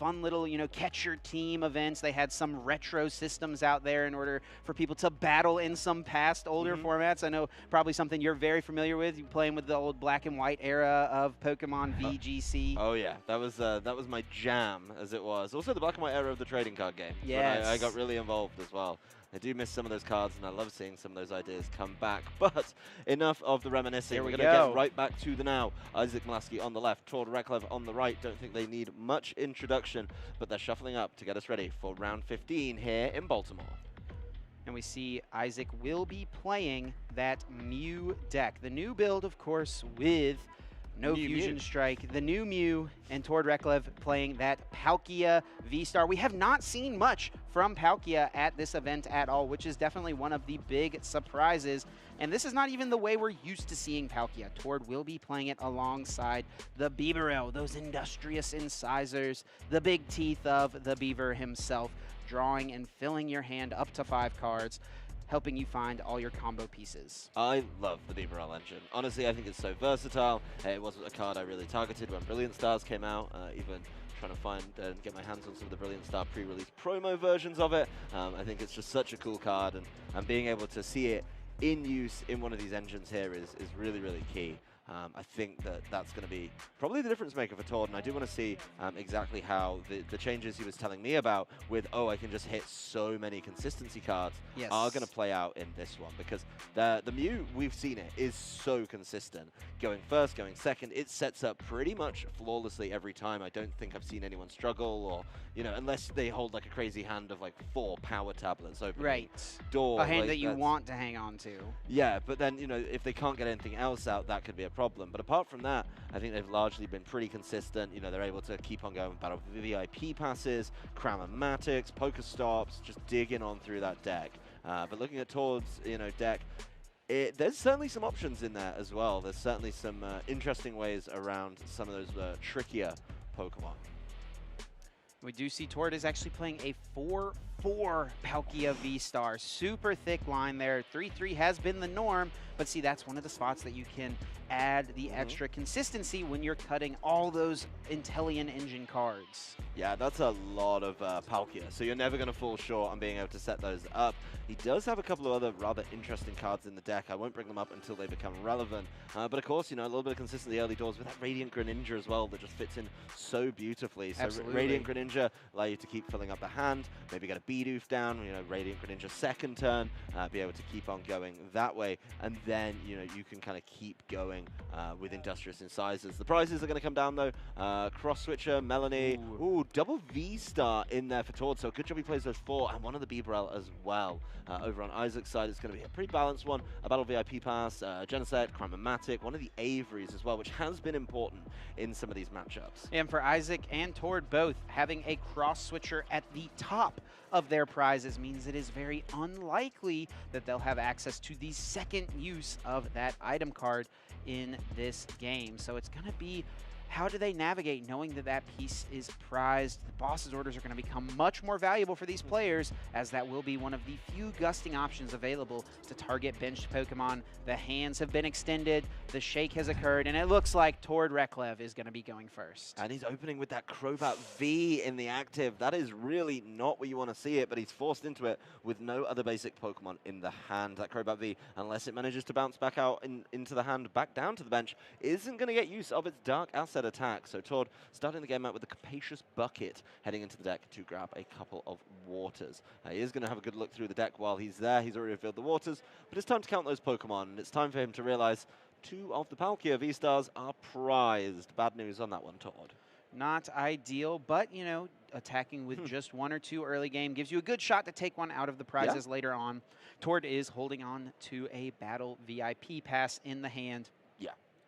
fun little, catch your team events. They had some retro systems out there in order for people to battle in some past older formats. I know probably something you're very familiar with. You playing with the old black and white era of Pokemon VGC. Oh yeah, that was my jam, as it was. Also the black and white era of the trading card game. Yes. I got really involved as well. I do miss some of those cards, and I love seeing some of those ideas come back. But enough of the reminiscing. We're going to get right back to the now. Isaac Milaski on the left, Tord Reklev on the right. Don't think they need much introduction, but they're shuffling up to get us ready for round 15 here in Baltimore. And we see Isaac will be playing that Mew deck. The new build, of course, with no Fusion Strike, the new Mew, and Tord Reklev playing that Palkia V-Star. We have not seen much from Palkia at this event at all, which is definitely one of the big surprises. And this is not even the way we're used to seeing Palkia. Tord will be playing it alongside the Beaverell, those industrious incisors, the big teeth of the Beaver himself, drawing and filling your hand up to 5 cards, helping you find all your combo pieces. I love the Beaverell engine. Honestly, I think it's so versatile. It wasn't a card I really targeted when Brilliant Stars came out, even trying to find and get my hands on some of the Brilliant Star pre-release promo versions of it. I think it's just such a cool card, and being able to see it in use in one of these engines here is really, really key. I think that's going to be probably the difference maker for Tord, and I do want to see exactly how the changes he was telling me about with, I can just hit so many consistency cards are going to play out in this one, because the Mew, we've seen it, is so consistent. Going first, going second, it sets up pretty much flawlessly every time. I don't think I've seen anyone struggle, or, unless they hold like a crazy hand of like 4 power tablets opening door. A hand that you want to hang on to. Yeah, but then, if they can't get anything else out, that could be a problem. But apart from that, I think they've largely been pretty consistent. They're able to keep on going with Battle VIP passes, Cramomatics, Pokestops, just digging on through that deck. But looking at Tord's, deck, there's certainly some options in there as well. There's certainly some interesting ways around some of those trickier Pokemon. We do see Tord is actually playing a 4/4 Palkia V-Star. Super thick line there. 3/3 has been the norm, but see, that's one of the spots that you can add the extra consistency when you're cutting all those Intellion engine cards. Yeah, that's a lot of Palkia, so you're never going to fall short on being able to set those up. He does have a couple of other rather interesting cards in the deck. I won't bring them up until they become relevant. But of course, a little bit of consistency early doors with that Radiant Greninja as well that just fits in so beautifully. So Radiant Greninja allow you to keep filling up the hand, maybe get a Bidoof down, Radiant Greninja second turn, be able to keep on going that way. And then, you can kind of keep going with Industrious Incisors. The prizes are going to come down though. Cross Switcher, Melanie, double V-Star in there for Tord, so good job he plays those 4, and one of the Beaverell as well. Over on Isaac's side, it's going to be a pretty balanced one. A Battle VIP Pass, Genesect, Crymomatic, one of the Averys as well, which has been important in some of these matchups. And for Isaac and Tord both, having a Cross Switcher at the top of their prizes means it is very unlikely that they'll have access to the second use of that item card in this game. So it's going to be, how do they navigate knowing that that piece is prized? The boss's orders are going to become much more valuable for these players, as that will be one of the few gusting options available to target benched Pokemon. The hands have been extended, the shake has occurred, and it looks like Tord Reklev is going to be going first. And he's opening with that Crobat V in the active. That is really not where you want to see it, but he's forced into it with no other basic Pokemon in the hand. That Crobat V, unless it manages to bounce back out into the hand, back down to the bench, isn't going to get use of its Dark Asset attack. So Tord starting the game out with a Capacious Bucket, heading into the deck to grab a couple of waters. He is going to have a good look through the deck while he's there. He's already filled the waters, but it's time to count those Pokemon, and it's time for him to realize 2 of the Palkia V-Stars are prized. Bad news on that one, Tord. Not ideal, but, attacking with just 1 or 2 early game gives you a good shot to take one out of the prizes later on. Tord is holding on to a Battle VIP Pass in the hand.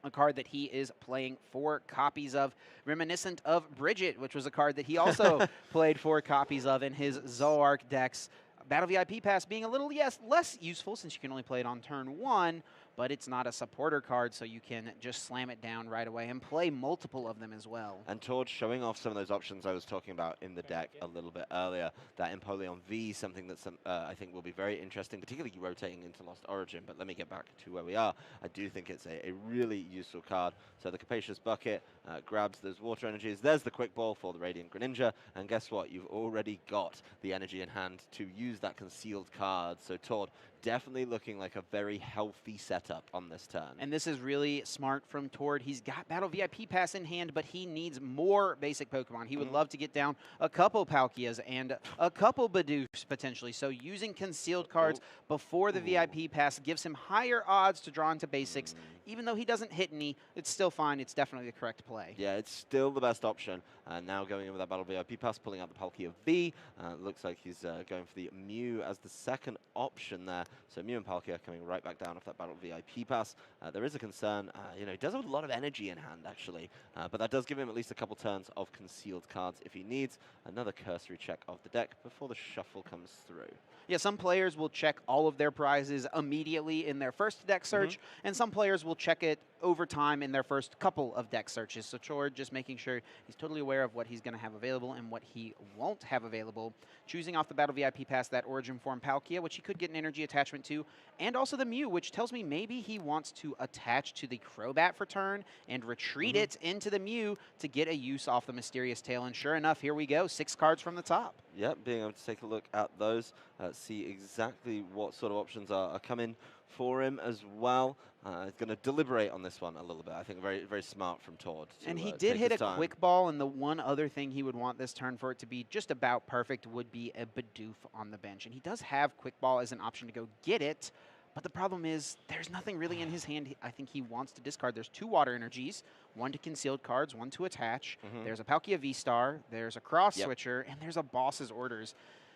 A card that he is playing 4 copies of, reminiscent of Bridget, which was a card that he also played 4 copies of in his Zoroark decks. Battle VIP Pass being a little, less useful since you can only play it on turn 1, but it's not a supporter card, so you can just slam it down right away and play multiple of them as well. And towards showing off some of those options I was talking about in the deck a little bit earlier, that Empoleon V, something that I think will be very interesting, particularly rotating into Lost Origin. But let me get back to where we are. I do think it's a really useful card. So the Capacious Bucket grabs those water energies. There's the Quick Ball for the Radiant Greninja. And guess what? You've already got the energy in hand to use that concealed card. So Tord, definitely looking like a very healthy setup on this turn. And this is really smart from Tord. He's got Battle VIP Pass in hand, but he needs more basic Pokemon. He would love to get down a couple Palkias and a couple Bidoofs potentially. So using concealed cards before the VIP Pass gives him higher odds to draw into basics. Even though he doesn't hit any, it's still fine. It's definitely the correct play. Yeah, it's still the best option. Now going in with that Battle VIP Pass, pulling out the Palkia V. Looks like he's going for the Mew as the second option there. So Mew and Palkia coming right back down off that Battle VIP Pass. There is a concern. You know, he does have a lot of energy in hand, actually. But that does give him at least a couple turns of concealed cards if he needs. Another cursory check of the deck before the shuffle comes through. Yeah, some players will check all of their prizes immediately in their first deck search, and some players will check it over time in their first couple of deck searches. So Tord just making sure he's totally aware of what he's going to have available and what he won't have available. Choosing off the Battle VIP Pass that Origin Form Palkia, which he could get an energy attachment to, and also the Mew, which tells me maybe he wants to attach to the Crobat for turn and retreat it into the Mew to get a use off the Mysterious Tail. And sure enough, here we go, 6 cards from the top. Yep, being able to take a look at those, see exactly what sort of options are coming for him as well. He's going to deliberate on this one a little bit. I think very, very smart from Tord. And he did hit a Quick Ball, and the one other thing he would want this turn for it to be just about perfect would be a Bidoof on the bench. And he does have Quick Ball as an option to go get it, but the problem is there's nothing really in his hand. I think he wants to discard. There's 2 Water Energies, 1 to concealed cards, 1 to attach. There's a Palkia V-Star, there's a Cross Switcher, and there's a Boss's Orders.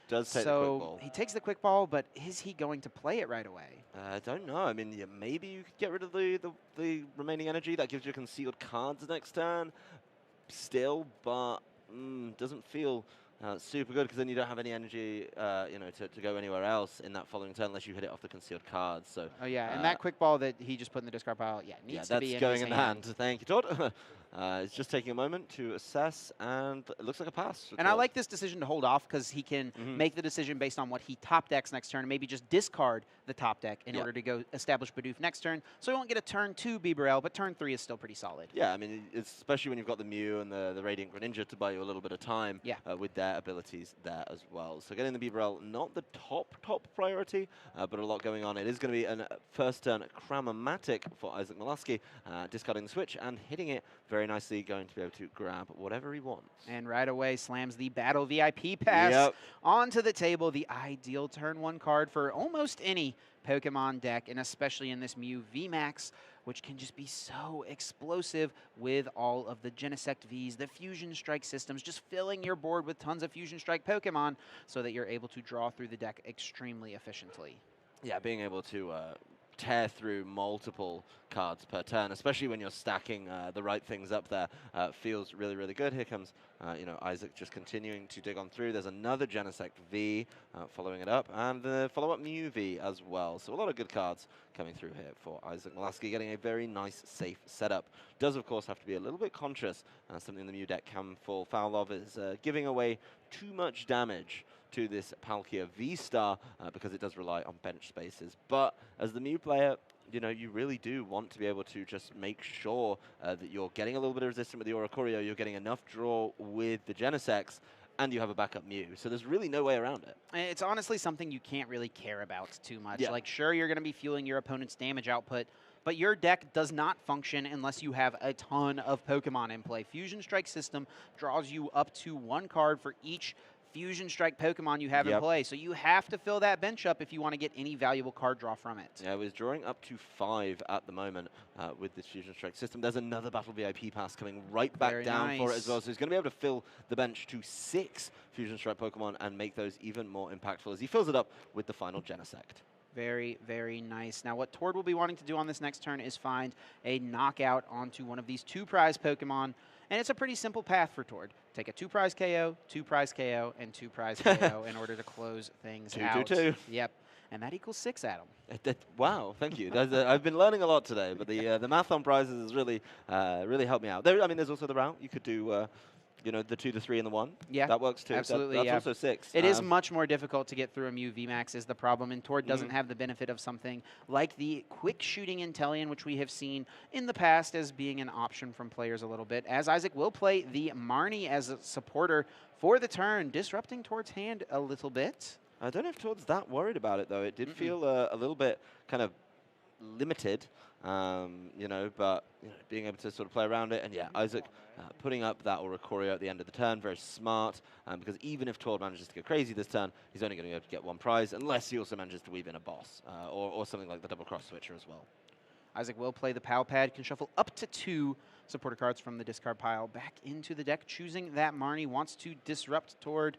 Does take the Quick Ball. He takes the Quick Ball, but is he going to play it right away? I don't know. I mean, yeah, maybe you could get rid of the remaining energy. That gives you concealed cards next turn still, but doesn't feel super good because then you don't have any energy, you know, to go anywhere else in that following turn unless you hit it off the concealed cards. So. Oh yeah, and that Quick Ball that he just put in the discard pile, needs to be in his hand. That's going in the hand. Thank you, Tord. It's just taking a moment to assess, and it looks like a pass. And I like this decision to hold off because he can make the decision based on what he top decks next turn and maybe just discard the top deck in order to go establish Bidoof next turn. So he won't get a turn 2 Bibarel, but turn 3 is still pretty solid. Yeah, I mean, especially when you've got the Mew and the Radiant Greninja to buy you a little bit of time with their abilities there as well. So getting the Bibarel, not the top priority, but a lot going on. It is going to be a first turn Cramomatic for Isaac Milaski, discarding the switch and hitting it very nicely, going to be able to grab whatever he wants. And right away slams the Battle VIP Pass onto the table, the ideal turn 1 card for almost any Pokemon deck, and especially in this Mew VMAX, which can just be so explosive with all of the Genesect Vs, the Fusion Strike systems, just filling your board with tons of Fusion Strike Pokemon so that you're able to draw through the deck extremely efficiently. Yeah, being able to tear through multiple cards per turn, especially when you're stacking the right things up there, feels really, really good. Here comes, you know, Isaac just continuing to dig on through. There's another Genesect V following it up, and the follow-up Mew V as well. So a lot of good cards coming through here for Isaac Milaski, getting a very nice, safe setup. Does, of course, have to be a little bit conscious. Something the Mew deck can fall foul of is giving away too much damage to this Palkia V-Star because it does rely on bench spaces. But as the Mew player, you know, you really do want to be able to just make sure that you're getting a little bit of resistance with the Oricorio, you're getting enough draw with the Genesects, and you have a backup Mew. So there's really no way around it. It's honestly something you can't really care about too much. Like, sure, you're going to be fueling your opponent's damage output, but your deck does not function unless you have a ton of Pokemon in play. Fusion Strike system draws you up to 1 card for each Fusion Strike Pokemon you have in play. So you have to fill that bench up if you want to get any valuable card draw from it. Yeah, we're drawing up to 5 at the moment with this Fusion Strike system. There's another Battle VIP Pass coming right back down for it as well. So he's going to be able to fill the bench to 6 Fusion Strike Pokemon and make those even more impactful as he fills it up with the final Genesect. Very, very nice. Now, what Tord will be wanting to do on this next turn is find a knockout onto one of these 2 prize Pokemon. And it's a pretty simple path for Tord. Take a 2 prize KO, 2 prize KO, and 2 prize KO in order to close things out. 2-2-2. Yep. and that equals 6, Adam. Wow, thank you. I've been learning a lot today, but the math on prizes has really helped me out. I mean, there's also the route. You could do, you know, the 2, the 3, and the 1. Yeah, that works too. absolutely. That's yeah. also 6. It is much more difficult to get through a Mew VMAX is the problem, and Tord doesn't Mm-hmm. have the benefit of something like the quick shooting Intellion, which we have seen in the past as being an option from players a little bit, as Isaac will play the Marnie as a supporter for the turn, disrupting Tord's hand a little bit. I don't know if Tord's that worried about it, though. It did feel a little bit kind of limited, you know, but you know, being able to sort of play around it. And yeah, Isaac putting up that Oricorio at the end of the turn, very smart, because even if Tord manages to go crazy this turn, he's only going to be able to get 1 prize, unless he also manages to weave in a boss, or something like the double cross switcher as well. Isaac will play the PAL pad, can shuffle up to 2 supporter cards from the discard pile back into the deck, choosing that Marnie, wants to disrupt Tord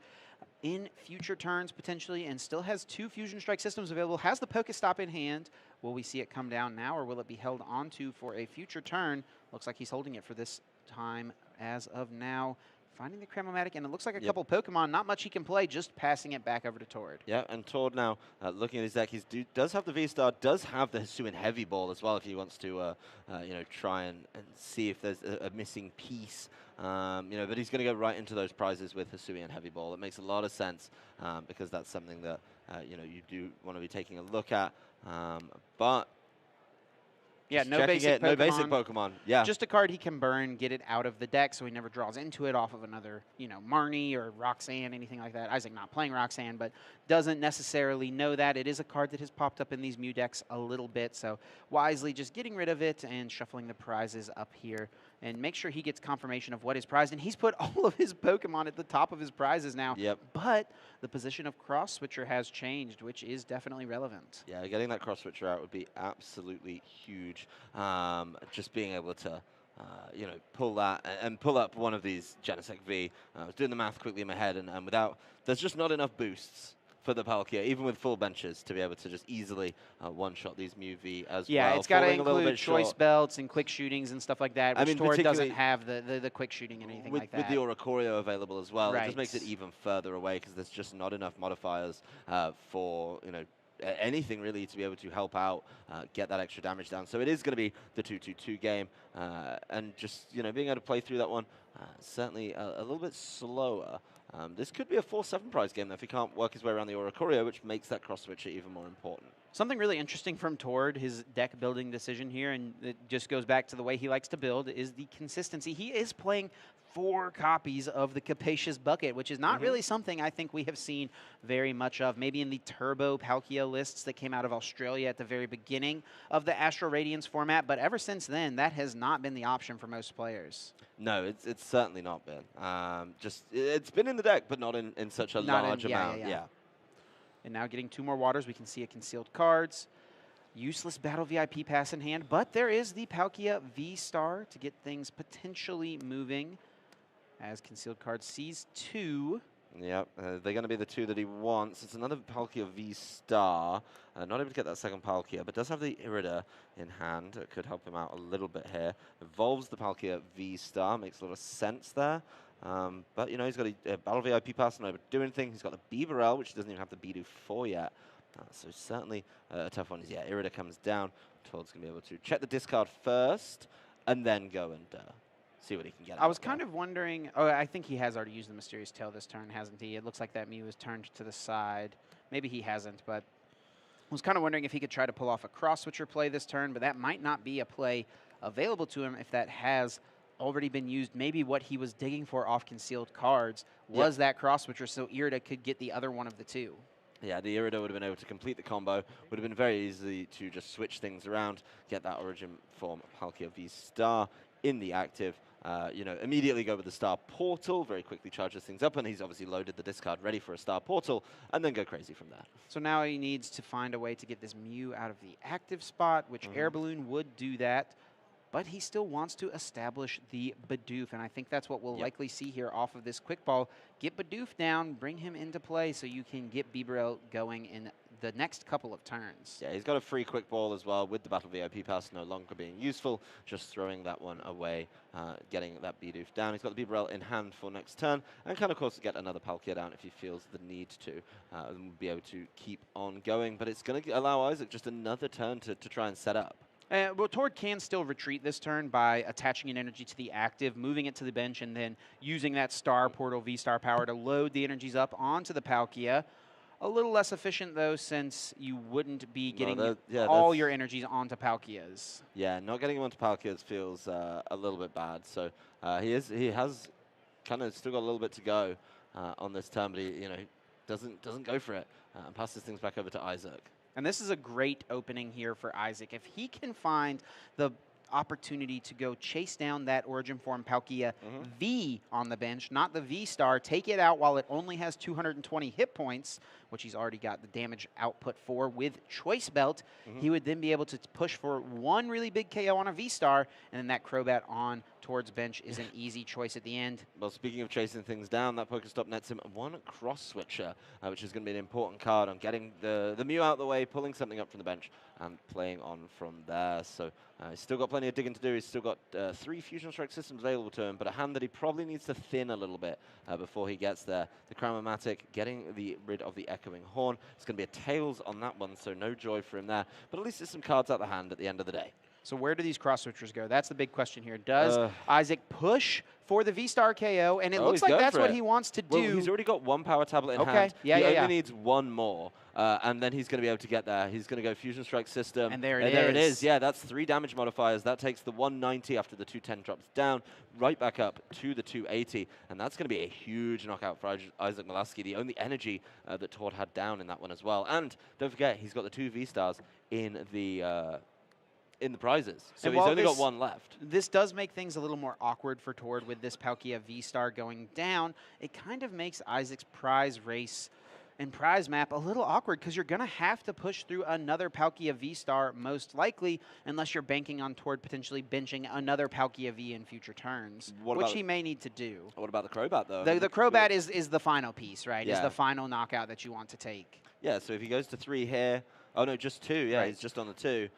in future turns potentially, and still has 2 Fusion Strike systems available, has the Pokestop in hand. Will we see it come down now, or will it be held onto for a future turn? Looks like he's holding it for this time as of now. Finding the Cramomatic, and it looks like a couple Pokemon. Not much he can play, just passing it back over to Tord. Yeah, and Tord now, looking at his deck, he does have the V-Star, does have the Hisuian Heavy Ball as well if he wants to, you know, try and see if there's a missing piece. You know, but he's going to go right into those prizes with Hisuian Heavy Ball. It makes a lot of sense because that's something that, you know, you do want to be taking a look at. But yeah, no basic Pokemon. Yeah, just a card he can burn, get it out of the deck, so he never draws into it off of another, you know, Marnie or Roxanne, anything like that. Isaac not playing Roxanne, but doesn't necessarily know that. It is a card that has popped up in these Mew decks a little bit, so wisely just getting rid of it and shuffling the prizes up here. And make sure he gets confirmation of what is prized. And he's put all of his Pokemon at the top of his prizes now. Yep. But the position of Cross Switcher has changed, which is definitely relevant. Yeah, getting that Cross Switcher out would be absolutely huge. Just being able to, you know, pull that and pull up one of these Genesect V. I was doing the math quickly in my head, and without, there's just not enough boosts for the Palkia, even with full benches, to be able to just easily one-shot these Mew V as well. Yeah, it's got to include choice belts and quick shootings and stuff like that, which Tord doesn't have the quick shooting and anything like that. With the Oricorio available as well, right. It just makes it even further away because there's just not enough modifiers for, you know, anything really to be able to help out, get that extra damage down. So it is going to be the 2-2-2 game, and just, you know, being able to play through that one, certainly a little bit slower. This could be a 4-7 prize game though, if he can't work his way around the Oricorio, which makes that cross switcher even more important. Something really interesting from Tord, his deck building decision here, and it just goes back to the way he likes to build, is the consistency. He is playing 4 copies of the Capacious Bucket, which is not really something I think we have seen very much of. Maybe in the Turbo Palkia lists that came out of Australia at the very beginning of the Astral Radiance format, but ever since then, that has not been the option for most players. No, it's certainly not been. Just it's been in the deck, but not in such a large amount. Yeah. And now getting 2 more waters, we can see a concealed cards. Useless Battle VIP pass in hand, but there is the Palkia V-Star to get things potentially moving as concealed cards sees 2. Yep, they're going to be the 2 that he wants. It's another Palkia V-Star. Not able to get that second Palkia, but does have the Irida in hand. It could help him out a little bit here. Evolves the Palkia V-Star. Makes a lot of sense there. But, you know, he's got a Battle VIP pass, not able to do anything. He's got the Beaverell, which he doesn't even have the Bidoof for yet. So certainly a tough one. Yeah, Irida comes down. Tord's going to be able to check the discard first, and then go and see what he can get. I was kind of wondering, I think he has already used the Mysterious Tail this turn, hasn't he? It looks like that Mew is turned to the side. Maybe he hasn't, but I was kind of wondering if he could try to pull off a Cross Switcher play this turn, but that might not be a play available to him if that has already been used. Maybe what he was digging for off concealed cards was that Cross Switcher, so Irida could get the other one of the 2. Yeah, the Irida would have been able to complete the combo. Would have been very easy to just switch things around, get that Origin form Palkia V-Star in the active. You know, immediately go with the Star Portal, very quickly charges things up, and he's obviously loaded the discard ready for a Star Portal, and then go crazy from there. So now he needs to find a way to get this Mew out of the active spot, which Air Balloon would do that, but he still wants to establish the Bidoof, and I think that's what we'll likely see here off of this quick ball. Get Bidoof down, bring him into play so you can get Beaverell going in the next couple of turns. Yeah, he's got a free quick ball as well with the Battle VIP pass no longer being useful, just throwing that one away, getting that Bidoof down. He's got the Bibarel in hand for next turn, and can of course get another Palkia down if he feels the need to, and be able to keep on going. But it's going to allow Isaac just another turn to try and set up. Well, Tord can still retreat this turn by attaching an energy to the active, moving it to the bench, and then using that Star Portal V-Star power to load the energies up onto the Palkia. A little less efficient, though, since you wouldn't be getting all your energies onto Palkias. Yeah, not getting him onto Palkias feels a little bit bad. So he has kind of still got a little bit to go on this turn, but he doesn't go for it and passes things back over to Isaac. And this is a great opening here for Isaac. If he can find the opportunity to go chase down that Origin Form Palkia V on the bench, not the V-Star, take it out while it only has 220 hit points, which he's already got the damage output for with Choice Belt, he would then be able to push for one really big KO on a V-Star, and then that Crobat on towards bench is an easy choice at the end. Well, speaking of chasing things down, that Pokestop nets him one Cross Switcher, which is going to be an important card on getting the Mew out of the way, pulling something up from the bench, and playing on from there. So he's still got plenty of digging to do. He's still got 3 Fusion Strike systems available to him, but a hand that he probably needs to thin a little bit before he gets there. The Cramomatic getting rid of the Echoing Horn. It's going to be a Tails on that one, so no joy for him there. But at least there's some cards out the hand at the end of the day. So where do these cross switchers go? That's the big question here. Does Isaac push for the V-Star KO? And it looks like that's what he wants to do. Well, he's already got 1 Power Tablet in hand. He only needs 1 more, and then he's going to be able to get there. He's going to go Fusion Strike system. And there it is. Yeah, that's 3 damage modifiers. That takes the 190 after the 210 drops down, right back up to the 280. And that's going to be a huge knockout for Isaac Milaski, the only energy that Tord had down in that one as well. And don't forget, he's got the 2 V-Stars in the prizes. So he's only got 1 left. This does make things a little more awkward for Tord with this Palkia V-Star going down. It kind of makes Isaac's prize race and prize map a little awkward because you're going to have to push through another Palkia V-Star most likely, unless you're banking on Tord potentially benching another Palkia V in future turns, which he may need to do. What about the Crobat, though? The Crobat is the final piece, right? Yeah. Is the final knockout that you want to take. Yeah, so if he goes to 3 here, oh no, just 2. Yeah, he's just on the 2.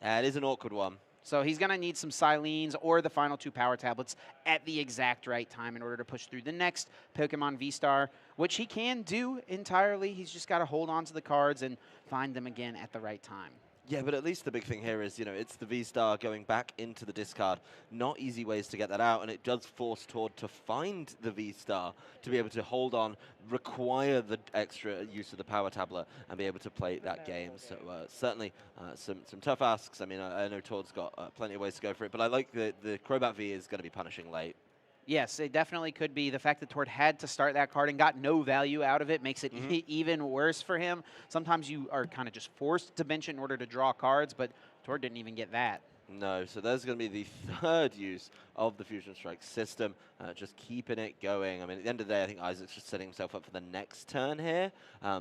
It is an awkward one. So he's going to need some Silenes or the final 2 Power Tablets at the exact right time in order to push through the next Pokemon V-Star, which he can do entirely. He's just got to hold on to the cards and find them again at the right time. Yeah, but at least the big thing here is, it's the V-Star going back into the discard. Not easy ways to get that out, and it does force Tord to find the V-Star to be able to hold on, require the extra use of the Power Tablet, and be able to play that game. So certainly some tough asks. I mean, I know Tord's got plenty of ways to go for it, but I like the Crobat V is going to be punishing late. Yes, it definitely could be. The fact that Tord had to start that card and got no value out of it makes it even worse for him. Sometimes you are kind of just forced to bench it in order to draw cards, but Tord didn't even get that. No, so there's going to be the 3rd use of the Fusion Strike system, just keeping it going. I mean, at the end of the day, I think Isaac's just setting himself up for the next turn here,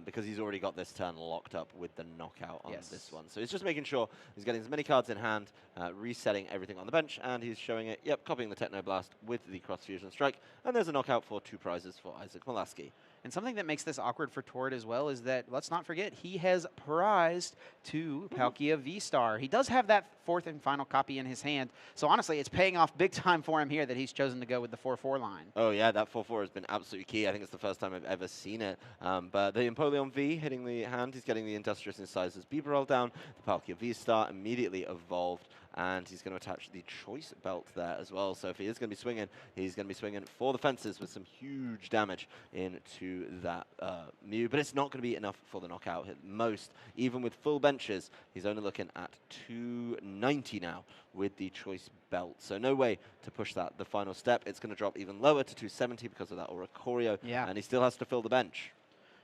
because he's already got this turn locked up with the knockout on this one. So he's just making sure he's getting as many cards in hand, resetting everything on the bench, and he's showing it, copying the Techno Blast with the Cross Fusion Strike, and there's a knockout for 2 prizes for Isaac Milaski. And something that makes this awkward for Tord as well is that, let's not forget, he has prized 2 Palkia V-Star. He does have that 4th and final copy in his hand. So honestly, it's paying off big time for him here that he's chosen to go with the 4-4 line. Oh yeah, that 4-4 has been absolutely key. I think it's the first time I've ever seen it. But the Empoleon V hitting the hand, he's getting the Industrious Incisors Bibarel down. The Palkia V-Star immediately evolved, and he's going to attach the Choice Belt there as well. So if he is going to be swinging, he's going to be swinging for the fences with some huge damage into that Mew. But it's not going to be enough for the knockout. At most, even with full benches, he's only looking at 290 now with the Choice Belt. So no way to push that the final step. It's going to drop even lower to 270 because of that Oricorio. Yeah. And he still has to fill the bench.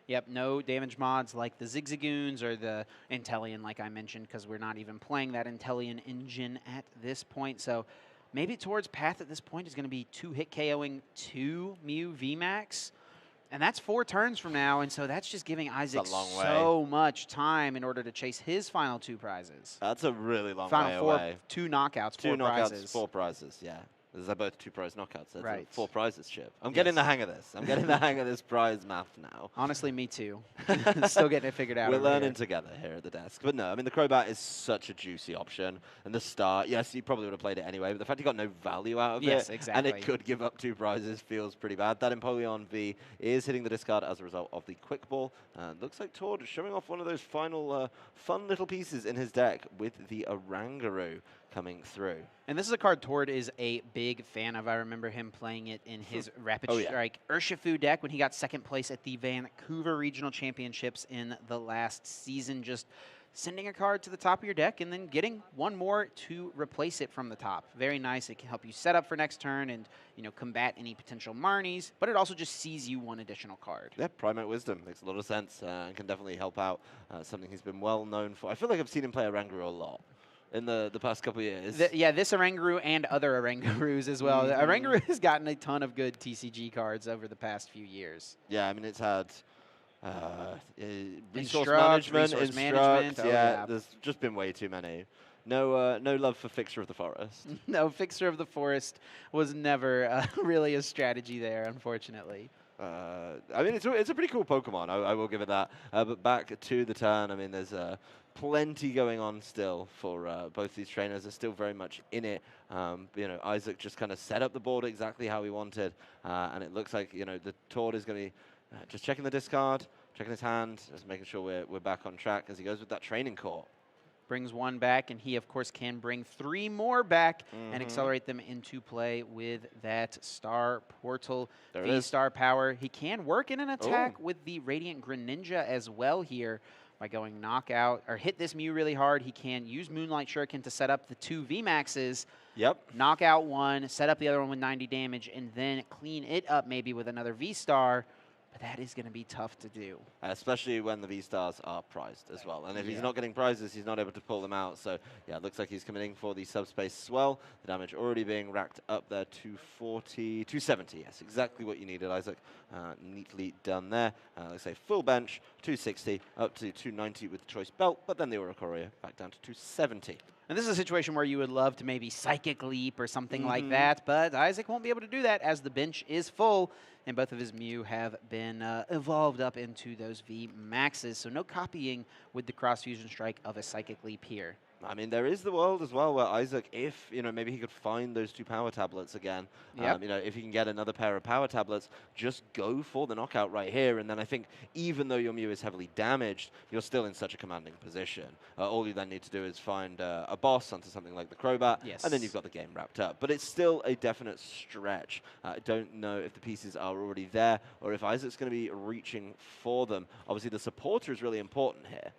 Yep, no damage mods like the Zigzagoons or the Inteleon, like I mentioned, because we're not even playing that Inteleon engine at this point. So maybe Tord's path at this point is going to be 2-hit KOing 2 Mew VMAX. And that's 4 turns from now, and so that's just giving Isaac so much time in order to chase his final 2 prizes. That's a really long way away. 2 knockouts, 4 prizes. 4 prizes, yeah. They're both 2 prize knockouts. That's Right. 4 prizes, Chip. I'm getting the hang of this. I'm getting the hang of this prize math now. Honestly, me too. Still getting it figured out. We're over learning here. together here at the desk. But no, I mean, the Crobat is such a juicy option. And the start, yes, you probably would have played it anyway, but the fact you got no value out of Yes, it, exactly. and it could give up 2 prizes feels pretty bad. That Empoleon V is hitting the discard as a result of the Quick Ball. Looks like Tord is showing off one of those final fun little pieces in his deck with the Oranguru coming through. And this is a card Tord is a big fan of. I remember him playing it in his Rapid Strike Urshifu deck when he got 2nd place at the Vancouver Regional Championships in the last season. Just sending a card to the top of your deck and then getting one more to replace it from the top. Very nice. It can help you set up for next turn and, you know, combat any potential Marnies, but it also just sees you 1 additional card. Yeah, Primate Wisdom makes a lot of sense and can definitely help out. Something he's been well known for. I feel like I've seen him play Oranguru a lot in the past couple of years. Yeah, this Oranguru and other Orangurus as well. Oranguru has gotten a ton of good TCG cards over the past few years. Yeah, I mean, it's had resource Instruct, management. oh, Yeah, there's just been way too many. No love for Fixer of the Forest. No, Fixer of the Forest was never really a strategy there, unfortunately. I mean, it's a pretty cool Pokemon. I will give it that. But back to the turn, I mean, there's plenty going on still for both these trainers. Are still very much in it. You know, Isaac just kind of set up the board exactly how he wanted, and it looks like, you know, the Tord is going to be just checking the discard, checking his hand, just making sure we're back on track as he goes with that training court. Brings 1 back, and he, of course, can bring 3 more back and accelerate them into play with that Star Portal V-Star power. He can work in an attack with the Radiant Greninja as well here by going knockout, or hit this Mew really hard. He can use Moonlight Shuriken to set up the 2 VMAXs. Yep. Knock out 1, set up the other one with 90 damage, and then clean it up maybe with another V-Star. But that is going to be tough to do. Especially when the V-Stars are prized as well. And if he's not getting prizes, he's not able to pull them out. So, yeah, it looks like he's committing for the subspace swell. The damage already being racked up there, 240, 270. Yes, exactly what you needed, Isaac. Neatly done there. Let's say full bench, 260, up to 290 with the choice belt. But then the Aura Courier back down to 270. And this is a situation where you would love to maybe Psychic Leap or something like that, but Isaac won't be able to do that as the bench is full, and both of his Mew have been evolved up into those V-Maxes, so no copying with the Cross Fusion Strike of a Psychic Leap here. I mean, there is the world as well where Isaac, if, you know, maybe he could find those 2 power tablets again. You know, if he can get another pair of power tablets, just go for the knockout right here. And then I think even though your Mew is heavily damaged, you're still in such a commanding position. All you then need to do is find a boss onto something like the Crobat, and then you've got the game wrapped up. But it's still a definite stretch. I don't know if the pieces are already there or if Isaac's going to be reaching for them. Obviously, the supporter is really important here.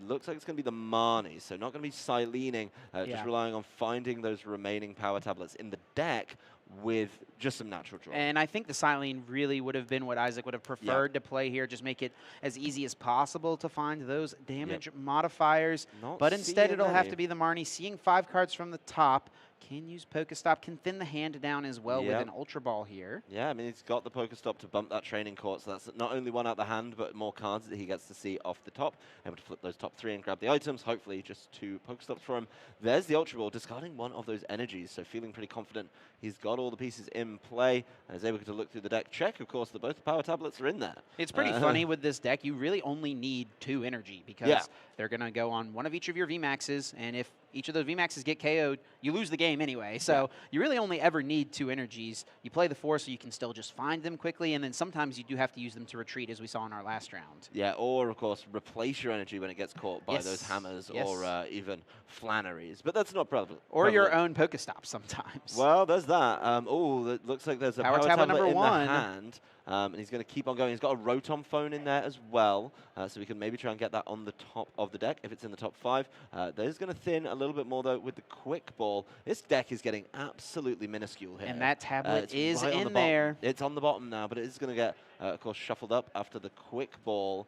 Looks like it's going to be the Marnie, so not going to be Silening, just relying on finding those remaining power tablets in the deck with just some natural draw. And I think the Silene really would have been what Isaac would have preferred to play here, just make it as easy as possible to find those damage modifiers. But instead it'll have to be the Marnie, seeing 5 cards from the top. Can use Pokestop, can thin the hand down as well with an Ultra Ball here. Yeah, I mean, he's got the Pokestop to bump that training court, so that's not only 1 out the hand, but more cards that he gets to see off the top. Able to flip those top 3 and grab the items, hopefully just 2 Pokestops for him. There's the Ultra Ball, discarding 1 of those energies, so feeling pretty confident he's got all the pieces in play, and is able to look through the deck. Check, of course, that both the power tablets are in there. It's pretty funny with this deck. You really only need 2 energy, because they're going to go on 1 of each of your VMAXs, and if each of those VMAXs get KO'd, you lose the game anyway. So you really only ever need 2 energies. You play the 4 so you can still just find them quickly, and then sometimes you do have to use them to retreat, as we saw in our last round. Yeah, or, of course, replace your energy when it gets caught by those hammers or even Flanneries. But that's not prevalent. Or your own Pokestop sometimes. Well, there's that. Oh, it looks like there's a power tablet number in 1. the hand. And he's going to keep on going. He's got a Rotom phone in there as well, so we can maybe try and get that on the top of the deck if it's in the top 5. There's going to thin a little bit more, though, with the Quick Ball. This deck is getting absolutely minuscule here. And that tablet is right in there. It's on the bottom now, but it is going to get, of course, shuffled up after the Quick Ball.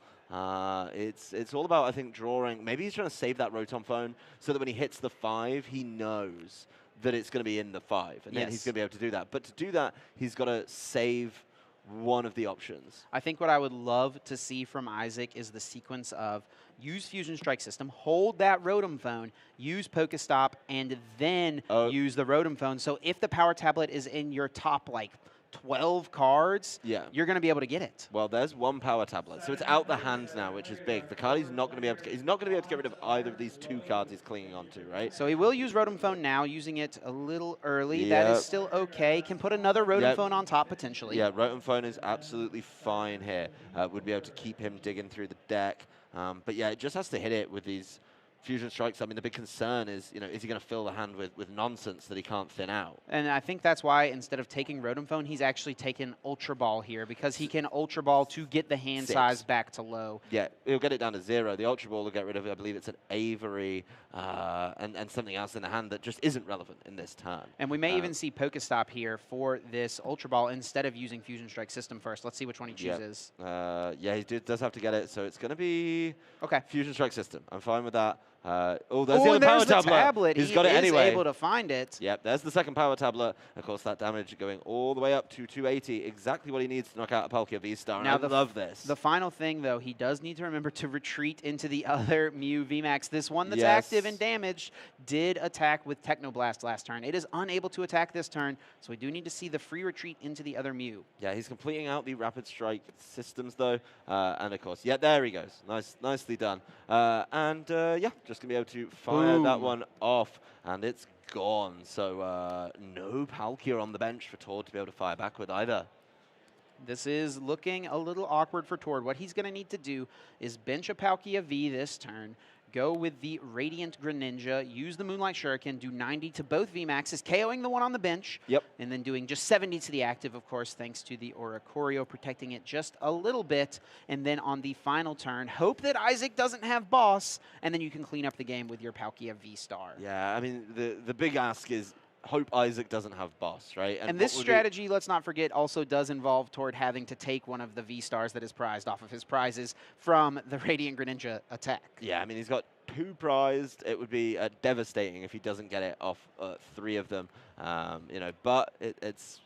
It's all about, I think, drawing. Maybe he's trying to save that Rotom phone so that when he hits the 5, he knows that it's going to be in the 5, and then he's going to be able to do that. But to do that, he's got to save one of the options. I think what I would love to see from Isaac is the sequence of use Fusion Strike System, hold that Rotom Phone, use Pokestop, and then use the Rotom Phone. So if the Power Tablet is in your top, like, 12 cards, you're going to be able to get it. Well, there's one Power Tablet, so it's out the hand now, which is big. The card he's not going to be able to get. He's not going to be able to get rid of either of these 2 cards he's clinging onto, right? So he will use Rotom Phone now, using it a little early. That is still okay. Can put another Rotom Phone on top potentially. Yeah, Rotom Phone is absolutely fine here. Would be able to keep him digging through the deck. But yeah, it just has to hit it with these Fusion Strikes. I mean, the big concern is, is he going to fill the hand with nonsense that he can't thin out? And I think that's why instead of taking Rotom Phone, he's actually taken Ultra Ball here, because he can Ultra Ball to get the hand size back to low. Yeah, he'll get it down to 0. The Ultra Ball will get rid of it. I believe it's an Avery and something else in the hand that just isn't relevant in this turn. And we may even see Pokestop here for this Ultra Ball instead of using Fusion Strike System first. Let's see which one he chooses. Yeah, he does have to get it, so it's going to be Fusion Strike System. I'm fine with that. There's the other Power Tablet. He's got it anyway. He's able to find it. Yep, there's the second Power Tablet. Of course, that damage going all the way up to 280. Exactly what he needs to knock out a Palkia V-Star. Now, I love this. The final thing, though, he does need to remember to retreat into the other Mew VMAX. This one that's active and damaged did attack with Technoblast last turn. It is unable to attack this turn, so we do need to see the free retreat into the other Mew. Yeah, he's completing out the Rapid Strike systems, though. And, of course, there he goes. Nicely done. Yeah, just going to be able to fire that one off, and it's gone. So no Palkia on the bench for Tord to be able to fire back with either. This is looking a little awkward for Tord. What he's going to need to do is bench a Palkia V this turn, go with the Radiant Greninja, use the Moonlight Shuriken, do 90 to both VMAXs, KOing the one on the bench, and then doing just 70 to the active, of course, thanks to the Oricorio protecting it just a little bit. And then on the final turn, hope that Isaac doesn't have Boss, and then you can clean up the game with your Palkia V-Star. Yeah, I mean, the big ask is hope Isaac doesn't have Boss, right? And this strategy, let's not forget, also does involve Tord having to take one of the V-Stars that is prized off of his prizes from the Radiant Greninja attack. Yeah, I mean, he's got 2 prized. It would be devastating if he doesn't get it off 3 of them. But it's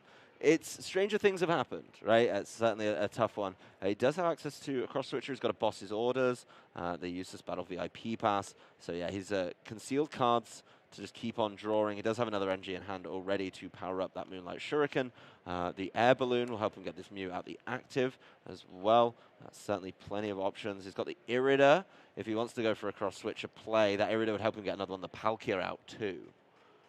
stranger things have happened, right? It's certainly a tough one. He does have access to a cross switcher. He's got a Boss's Orders. They use this Battle VIP pass. So yeah, he's concealed cards to just keep on drawing. He does have another NG in hand already to power up that Moonlight Shuriken. The Air Balloon will help him get this Mew out the active as well. Certainly plenty of options. He's got the Irida. If he wants to go for a cross-switcher play, that Irida would help him get another one, the Palkia, out too.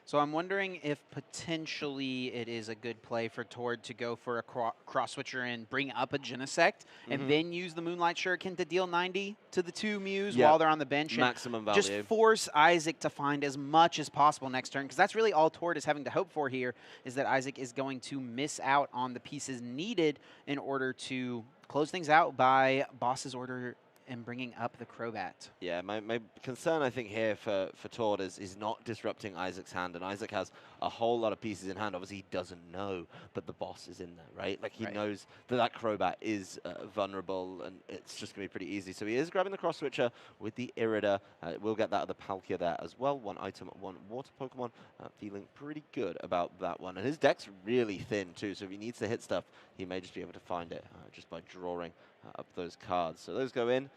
So I'm wondering if potentially it is a good play for Tord to go for a cross-switcher and bring up a Genesect, and then use the Moonlight Shuriken to deal 90 to the 2 Mews while they're on the bench. Maximum value. Just force Isaac to find as much as possible next turn, because that's really all Tord is having to hope for here, is that Isaac is going to miss out on the pieces needed in order to close things out by Boss's Order and bringing up the Crobat. Yeah, my concern, I think, here for Tord is not disrupting Isaac's hand. And Isaac has a whole lot of pieces in hand. Obviously, he doesn't know that the Boss is in there, right? Like, he knows that Crobat is vulnerable, and it's just going to be pretty easy. So he is grabbing the cross switcher with the Irida. We'll get that other Palkia there as well. 1 item, 1 water Pokemon. Feeling pretty good about that one. And his deck's really thin, too. So if he needs to hit stuff, he may just be able to find it just by drawing up those cards. So those go in.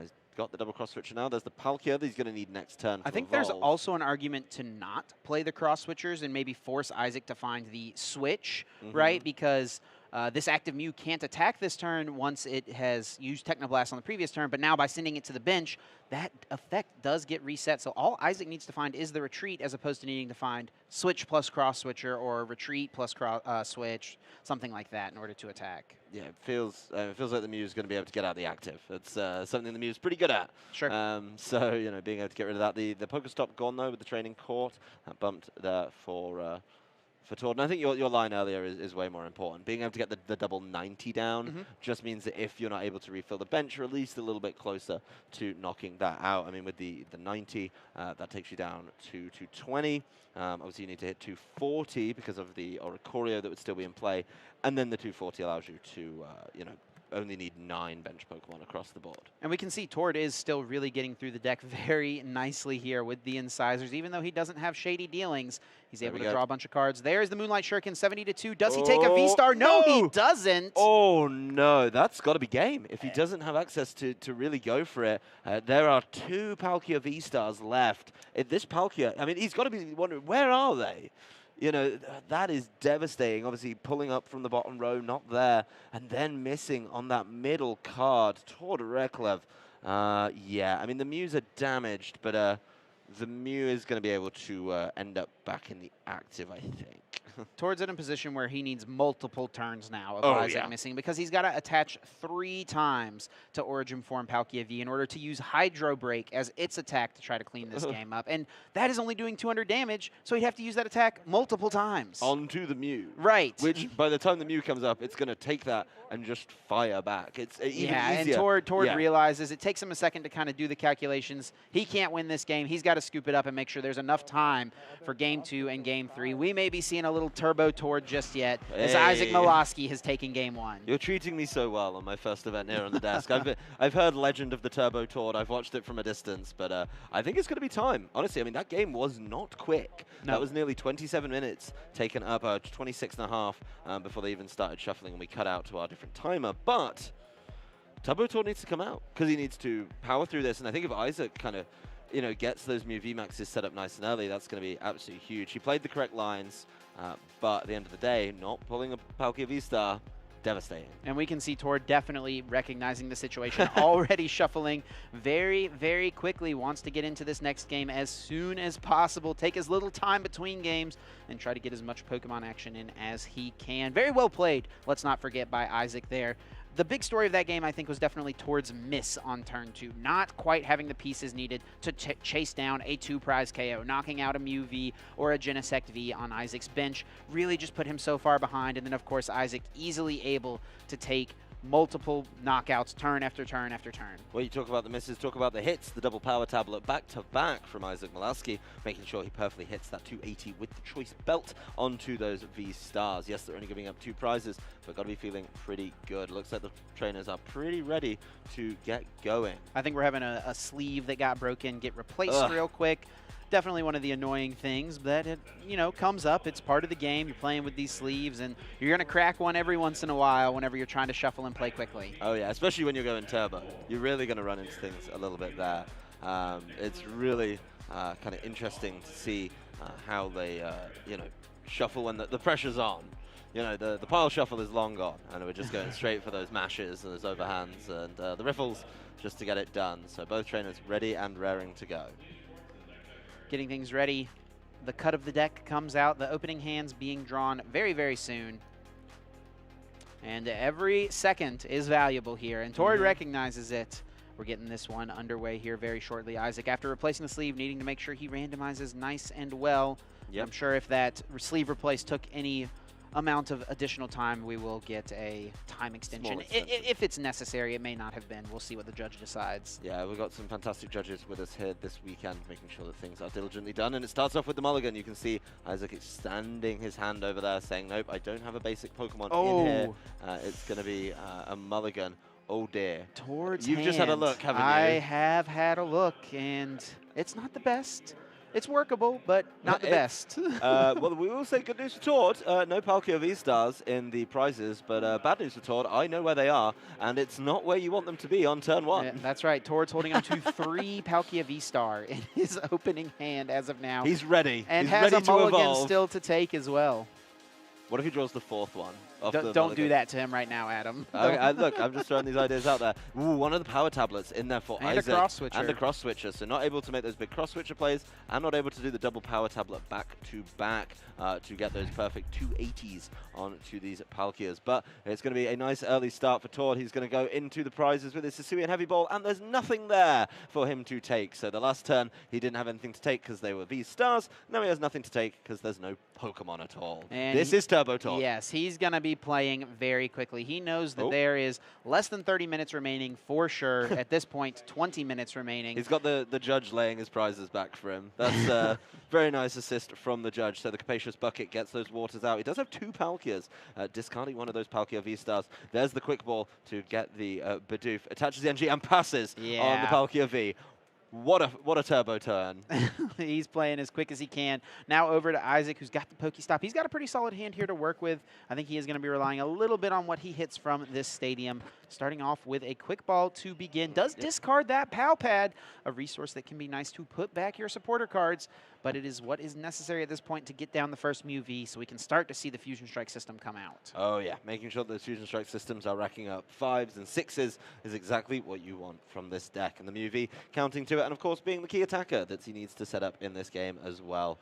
He's got the double cross switcher now. There's the Palkia that he's going to need next turn. I think there's also an argument to not play the cross switchers and maybe force Isaac to find the switch, right? Because this active Mew can't attack this turn once it has used Technoblast on the previous turn, but now by sending it to the bench, that effect does get reset. So all Isaac needs to find is the retreat, as opposed to needing to find switch plus cross switcher or retreat plus switch, something like that, in order to attack. Yeah, it feels like the Mew is going to be able to get out the active. It's something the Mew is pretty good at. Sure. So being able to get rid of that. The Pokestop gone though with the training court, bumped there for Tord. And I think your line earlier is way more important. Being able to get the double 90 down just means that if you're not able to refill the bench, you're at least a little bit closer to knocking that out. I mean, with the 90, that takes you down to 220. Obviously, you need to hit 240 because of the Oricorio that would still be in play. And then the 240 allows you to, only need 9 bench Pokemon across the board. And we can see Tord is still really getting through the deck very nicely here with the incisors. Even though he doesn't have shady dealings, he's able to draw a bunch of cards. There's the Moonlight Shuriken, 70-2. Does he take a V-Star? No, he doesn't. Oh, no. That's got to be game. If he doesn't have access to really go for it, there are 2 Palkia V-Stars left. If this Palkia, I mean, he's got to be wondering, where are they? You know, that is devastating. Obviously, pulling up from the bottom row, not there, and then missing on that middle card toward Reklev. Yeah, I mean, the Mews are damaged, but the Mew is going to be able to end up back in the active, I think. Tord's in a position where he needs multiple turns now of Isaac missing, because he's got to attach 3 times to Origin Form Palkia V in order to use Hydro Break as its attack to try to clean this game up. And that is only doing 200 damage, so he'd have to use that attack multiple times. Onto the Mew. Right. Which, by the time the Mew comes up, it's going to take that and just fire back. It's even easier. And Tord realizes it takes him a second to kind of do the calculations. He can't win this game. He's got to scoop it up and make sure there's enough time for Game 2 and Game 3. We may be seeing a little turbo Tord just yet, as Isaac Milaski has taken Game 1. You're treating me so well on my first event here on the desk. I've heard legend of the turbo Tord. I've watched it from a distance, but I think it's going to be time. Honestly, I mean, that game was not quick. No. That was nearly 27 minutes taken up, 26 and a half before they even started shuffling, and we cut out to our different timer. But Turbo Tord needs to come out because he needs to power through this, and I think if Isaac kind of gets those Mew VMAXs set up nice and early, that's going to be absolutely huge. He played the correct lines, but at the end of the day, not pulling a Palkia V-Star, devastating. And we can see Tord definitely recognizing the situation, already shuffling very, very quickly, wants to get into this next game as soon as possible, take as little time between games, and try to get as much Pokemon action in as he can. Very well played, let's not forget, by Isaac there. The big story of that game, I think, was definitely Tord's miss on turn 2. Not quite having the pieces needed to chase down a 2-prize KO. Knocking out a Mew V or a Genesect V on Isaac's bench really just put him so far behind. And then, of course, Isaac easily able to take multiple knockouts turn after turn after turn. Well, you talk about the misses, talk about the hits, the double power tablet back-to-back from Isaac Milaski, making sure he perfectly hits that 280 with the choice belt onto those V-Stars. Yes, they're only giving up 2 prizes, but got to be feeling pretty good. Looks like the trainers are pretty ready to get going. I think we're having a sleeve that got broken get replaced real quick. Definitely one of the annoying things that it, comes up. It's part of the game. You're playing with these sleeves, and you're going to crack one every once in a while whenever you're trying to shuffle and play quickly. Oh, yeah, especially when you're going turbo. You're really going to run into things a little bit there. It's really kind of interesting to see how they, shuffle when the pressure's on. The pile shuffle is long gone, and we're just going straight for those mashes and those overhands and the riffles just to get it done. So both trainers ready and raring to go. Getting things ready. The cut of the deck comes out. The opening hands being drawn very, very soon. And every second is valuable here. And Tord recognizes it. We're getting this one underway here very shortly. Isaac, after replacing the sleeve, needing to make sure he randomizes nice and well. Yep. I'm sure if that sleeve replace took any amount of additional time, we will get a time extension. If it's necessary, it may not have been. We'll see what the judge decides. Yeah, we've got some fantastic judges with us here this weekend, making sure that things are diligently done. And it starts off with the mulligan. You can see Isaac extending his hand over there, saying, nope, I don't have a basic Pokemon in here. It's going to be a mulligan. Oh, dear. Tord's You've just had a look, haven't you? I have had a look, and it's not the best. It's workable, but not the best. Well, we will say good news for Tord. No Palkia V-Stars in the prizes, but bad news for Tord. I know where they are, and it's not where you want them to be on turn 1. Yeah, that's right. Tord's holding on to 3 Palkia V-Star in his opening hand as of now. He's ready. And He's has ready a mulligan evolve. Still to take as well. What if he draws the 4th one? Don't do that to him right now, Adam. Look, I'm just throwing these ideas out there. Ooh, one of the power tablets in there for Isaac. And a cross switcher. And a cross switcher. So not able to make those big cross switcher plays and not able to do the double power tablet back to back to get those perfect 280s onto these Palkias. But it's going to be a nice early start for Tord. He's going to go into the prizes with his Hisuian Heavy Ball, and there's nothing there for him to take. So the last turn, he didn't have anything to take because they were V-Stars. Now he has nothing to take because there's no Pokemon at all. And this is Turbo Tord. Yes, he's going to be be playing very quickly. He knows that there is less than 30 minutes remaining for sure. At this point, 20 minutes remaining. He's got the judge laying his prizes back for him. That's a very nice assist from the judge. So the Capacious Bucket gets those waters out. He does have 2 Palkias, discarding one of those Palkia V-Stars. There's the quick ball to get the Bidoof. Attaches the NG and passes on the Palkia V. What a turbo turn. He's playing as quick as he can. Now over to Isaac, who's got the Pokestop. He's got a pretty solid hand here to work with. I think he is going to be relying a little bit on what he hits from this stadium. Starting off with a quick ball to begin. Does discard that Pal Pad, a resource that can be nice to put back your supporter cards, but it is what is necessary at this point to get down the first Mew V so we can start to see the Fusion Strike system come out. Oh yeah, making sure those Fusion Strike systems are racking up 5s and 6s is exactly what you want from this deck. And the Mew V counting to it, and of course being the key attacker that he needs to set up in this game as well.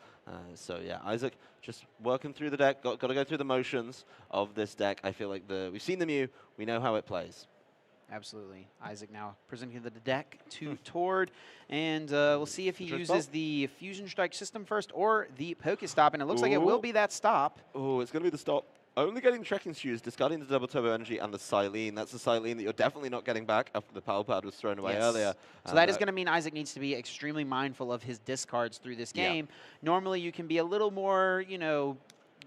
So yeah, Isaac just working through the deck, got to go through the motions of this deck. I feel like we've seen the Mew, we know how it plays. Absolutely. Isaac now presenting the deck to Tord, and we'll see if he uses the Fusion Strike system first or the Pokestop, and it looks like it will be that stop. Oh, it's going to be the stop. Only getting Trekking Shoes, discarding the Double Turbo Energy and the Silene. That's the Silene that you're definitely not getting back after the Power Pad was thrown away earlier. So that is going to mean Isaac needs to be extremely mindful of his discards through this game. Normally you can be a little more, you know,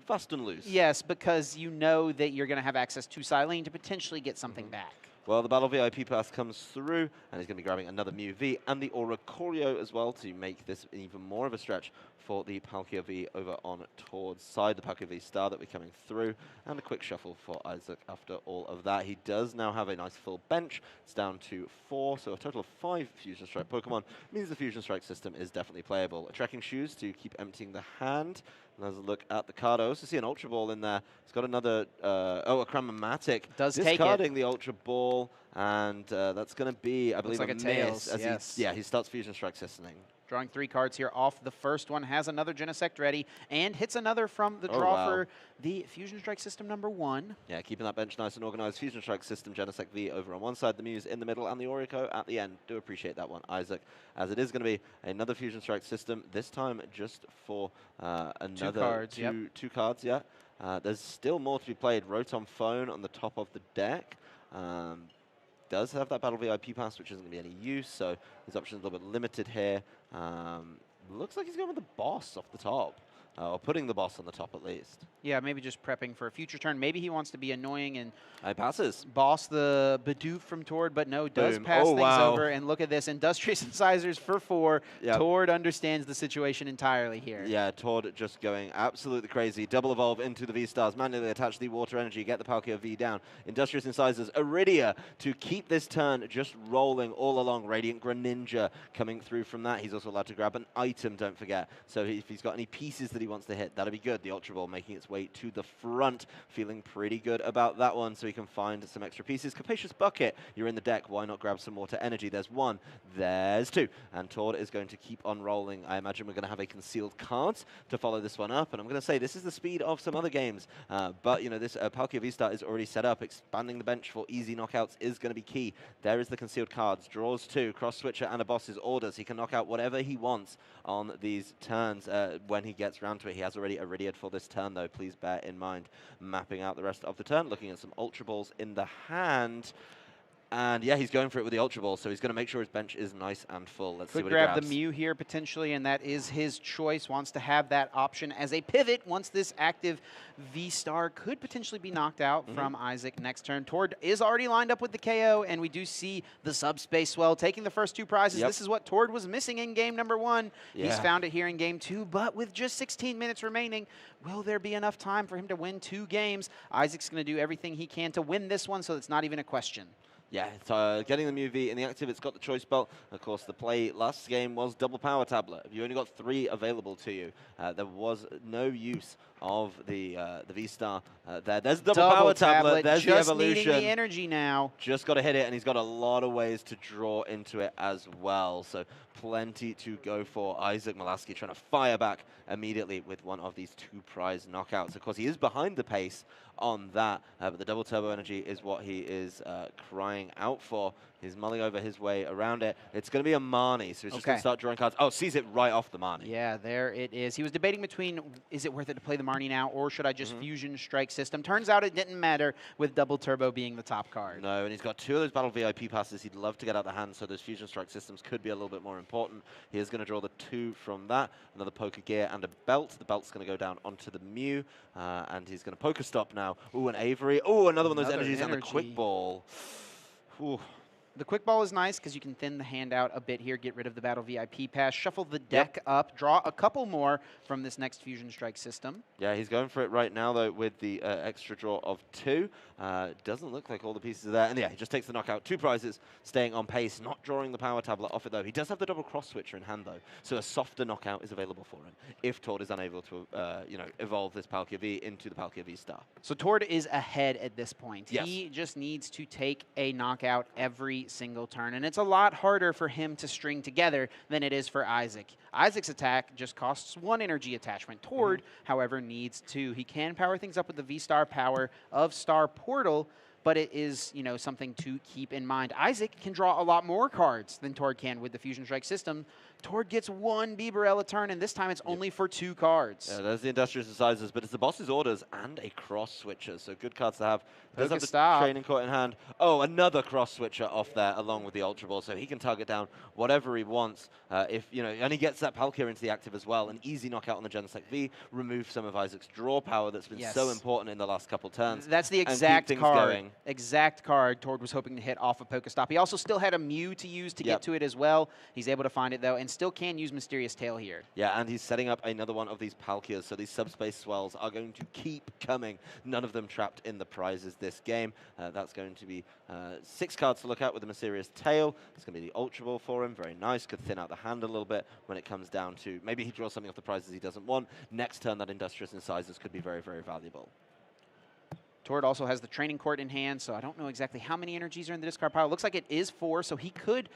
fast and loose. Yes, because you know that you're going to have access to Silene to potentially get something back. Well, the Battle VIP pass comes through, and he's going to be grabbing another Mew V and the Aura Choreo as well to make this even more of a stretch for the Palkia V over on Tord's side. The Palkia V star that we're coming through, and a quick shuffle for Isaac after all of that. He does now have a nice full bench. It's down to 4, so a total of 5 Fusion Strike Pokemon means the Fusion Strike system is definitely playable. A Trekking Shoes to keep emptying the hand. And as a look at the card, I also see an Ultra Ball in there. It's got another, a Cramomatic. Does take it. Discarding the Ultra Ball, and that's going to be, I believe, like a Tails. Tails, He starts Fusion Strike Systening. Drawing 3 cards here off the first one, has another Genesect ready, and hits another from the draw for the Fusion Strike system number 1. Yeah, keeping that bench nice and organized. Fusion Strike system, Genesect V over on one side, the Muse in the middle, and the Orico at the end. Do appreciate that one, Isaac, as it is going to be another Fusion Strike system, this time just for another 2 cards, there's still more to be played. Rotom Phone on the top of the deck. Does have that Battle VIP pass, which isn't going to be any use, so his options are a little bit limited here. Looks like he's going with the boss off the top, or putting the boss on the top at least. Yeah, maybe just prepping for a future turn. Maybe he wants to be annoying and passes. Boss the Bidoof from Tord, but no, does pass things over. And look at this, Industrious Incisors for 4. Yep. Tord understands the situation entirely here. Yeah, Tord just going absolutely crazy. Double Evolve into the V-Stars, manually attach the Water Energy, get the Palkia V down. Industrious Incisors, Iridia to keep this turn just rolling all along. Radiant Greninja coming through from that. He's also allowed to grab an item, don't forget. So if he's got any pieces that he wants to hit, that'll be good. The Ultra Ball making its way to the front, feeling pretty good about that one, so he can find some extra pieces. Capacious Bucket, you're in the deck, why not grab some Water Energy? There's 1, there's 2, and Tord is going to keep on rolling. I imagine we're going to have a concealed card to follow this one up, and I'm going to say this is the speed of some other games, but you know, this Palkia V-Star is already set up. Expanding the bench for easy knockouts is going to be key. There is the concealed cards, draws 2, cross switcher and a boss's orders. He can knock out whatever he wants on these turns when he gets round to it. He has already Iridia'd for this turn, though. Please bear in mind. Mapping out the rest of the turn, looking at some Ultra Balls in the hand. And yeah, he's going for it with the Ultra Ball, so he's going to make sure his bench is nice and full. Let's see what he grabs. Could grab the Mew here potentially, and that is his choice. Wants to have that option as a pivot once this active V-Star could potentially be knocked out from Isaac next turn. Tord is already lined up with the KO, and we do see the Subspace Swell taking the first 2 prizes. This is what Tord was missing in game number 1. He's found it here in game 2, but with just 16 minutes remaining, will there be enough time for him to win 2 games? Isaac's going to do everything he can to win this one, so it's not even a question. Yeah, it's getting the Mew V in the active. It's got the choice belt. Of course, the play last game was double power tablet. You only got 3 available to you. There was no use of the V-Star there. There's the double power tablet. There's the evolution. Just needing the energy now. Just got to hit it, and he's got a lot of ways to draw into it as well. So plenty to go for. Isaac Milaski trying to fire back immediately with one of these 2 prize knockouts. Of course, he is behind the pace on that, but the double turbo energy is what he is crying out for. He's mulling over his way around it. It's going to be a Marnie, so he's just going to start drawing cards. Oh, sees it right off the Marnie. Yeah, there it is. He was debating between, is it worth it to play the Marnie now, or should I just Fusion Strike system? Turns out it didn't matter with Double Turbo being the top card. No, and he's got 2 of those Battle VIP passes he'd love to get out of the hand, so those Fusion Strike systems could be a little bit more important. He is going to draw the 2 from that, another Poker Gear and a Belt. The Belt's going to go down onto the Mew, and he's going to Poker Stop now. Ooh, an Avery. Ooh, another one of those energies and the Quick Ball. Ooh. The Quick Ball is nice because you can thin the hand out a bit here, get rid of the Battle VIP pass, shuffle the deck up, draw a couple more from this next Fusion Strike system. Yeah, he's going for it right now, though, with the extra draw of 2. Doesn't look like all the pieces are there. And yeah, he just takes the knockout. 2 prizes, staying on pace, not drawing the power tablet off it, though. He does have the double cross switcher in hand, though, so a softer knockout is available for him if Tord is unable to, evolve this Palkia V into the Palkia V Star. So Tord is ahead at this point. Yes. He just needs to take a knockout every single turn, and it's a lot harder for him to string together than it is for Isaac. Isaac's attack just costs 1 energy attachment. Tord, however, needs 2. He can power things up with the V-Star power of Star Portal, but it is, something to keep in mind. Isaac can draw a lot more cards than Tord can with the Fusion Strike system. Tord gets 1 Bibarel a turn, and this time it's only for 2 cards. Yeah, there's the Industrious Incisors, but it's the boss's orders and a cross switcher, so good cards to have. Does have the Training Court in hand. Oh, another cross switcher off there along with the Ultra Ball, so he can target down whatever he wants. And he gets that Palkia into the active as well. An easy knockout on the Genesect V, remove some of Isaac's draw power that's been so important in the last couple turns. That's the exact card Tord was hoping to hit off of Pokestop. He also still had a Mew to use to get to it as well. He's able to find it, though, and still can use Mysterious Tail here. Yeah, and he's setting up another one of these Palkias, so these subspace swells are going to keep coming. None of them trapped in the prizes this game. That's going to be 6 cards to look at with the Mysterious Tail. It's going to be the Ultra Ball for him. Very nice. Could thin out the hand a little bit when it comes down to maybe he draws something off the prizes he doesn't want. Next turn, that Industrious Incisors could be very, very valuable. Tord also has the Training Court in hand, so I don't know exactly how many energies are in the discard pile. It looks like it is 4, so he could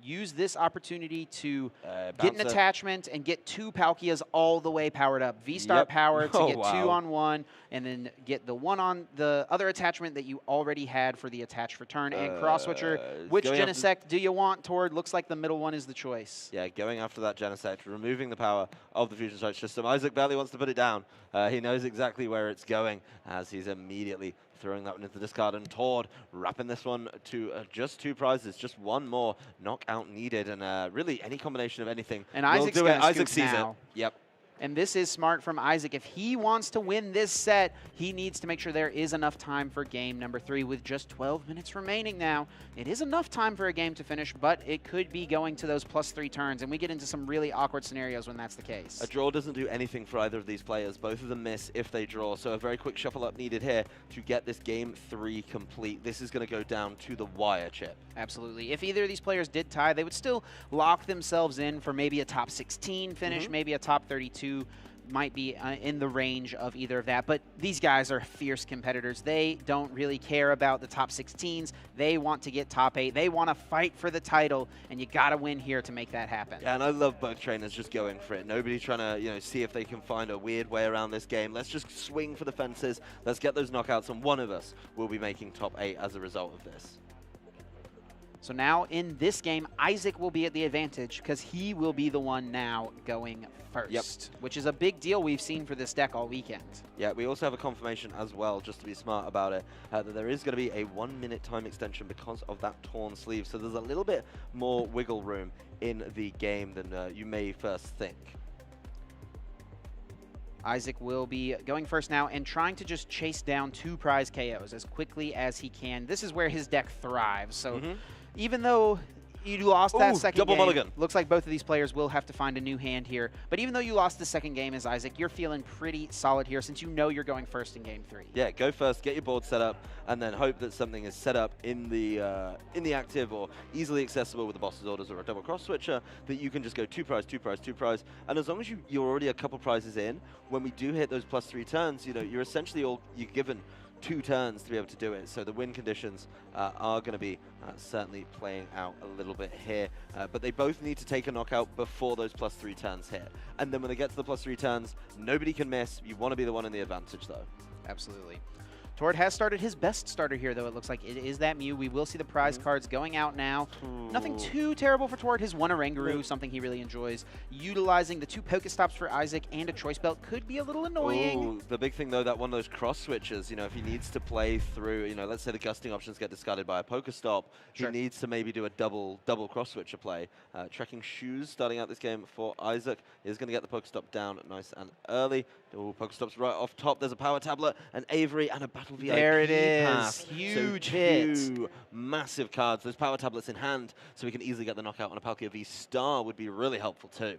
use this opportunity to get an attachment and get 2 Palkias all the way powered up. V-Star power to get 2 on 1, and then get the 1 on the other attachment that you already had for the attach return and cross switcher. Which Genesect do you want, Tord? Looks like the middle one is the choice. Yeah, going after that Genesect, removing the power of the Fusion Strike system. Isaac barely wants to put it down. He knows exactly where it's going as he's immediately throwing that one into the discard, and Tord wrapping this one to just 2 prizes, just 1 more knockout needed, and really any combination of anything. And Isaac's do it. Isaac sees now. it. Yep. And this is smart from Isaac. If he wants to win this set, he needs to make sure there is enough time for game number 3 with just 12 minutes remaining now. It is enough time for a game to finish, but it could be going to those +3 turns, and we get into some really awkward scenarios when that's the case. A draw doesn't do anything for either of these players. Both of them miss if they draw, so a very quick shuffle up needed here to get this game 3 complete. This is going to go down to the wire, Chip. Absolutely. If either of these players did tie, they would still lock themselves in for maybe a top 16 finish, maybe a top 32. Might be in the range of either of that, but these guys are fierce competitors. They don't really care about the top 16s. They want to get top 8. They want to fight for the title, and you got to win here to make that happen. Yeah, and I love both trainers just going for it. Nobody trying to, see if they can find a weird way around this game. Let's just swing for the fences. Let's get those knockouts, and one of us will be making top 8 as a result of this. So now in this game, Isaac will be at the advantage because he will be the one now going first, which is a big deal we've seen for this deck all weekend. Yeah, we also have a confirmation as well, just to be smart about it, that there is going to be a 1-minute time extension because of that torn sleeve. So there's a little bit more wiggle room in the game than you may first think. Isaac will be going first now and trying to just chase down 2 prize KOs as quickly as he can. This is where his deck thrives. So even though you lost that second game, mulligan. Looks like both of these players will have to find a new hand here. But even though you lost the second game as Isaac, you're feeling pretty solid here since you know you're going first in game 3. Yeah, go first, get your board set up, and then hope that something is set up in the active or easily accessible with the boss's orders or a double cross switcher that you can just go 2 prize, 2 prize, 2 prize. And as long as you're already a couple prizes in, when we do hit those +3 turns, you're essentially you're given 2 turns to be able to do it. So the win conditions are going to be certainly playing out a little bit here. But they both need to take a knockout before those +3 turns hit. And then when they get to the +3 turns, nobody can miss. You want to be the one in the advantage, though. Absolutely. Tord has started his best starter here, though. It looks like it is that Mew. We will see the prize cards going out now. Nothing too terrible for Tord. His one Oranguru, something he really enjoys. Utilizing the 2 Pokestops for Isaac and a Choice Belt could be a little annoying. The big thing, though, that one of those cross switches, you know, if he needs to play through, you know, let's say the gusting options get discarded by a Pokestop, he needs to maybe do a double cross switcher play. Trekking Shoes starting out this game for Isaac is going to get the Pokestop down nice and early. Pokestop's right off top. There's a Power Tablet, an Avery, and a Battle VIP There it is. pass. Huge so hit. 2 massive cards. Those Power Tablets in hand, so we can easily get the knockout on a Palkia V Star would be really helpful too.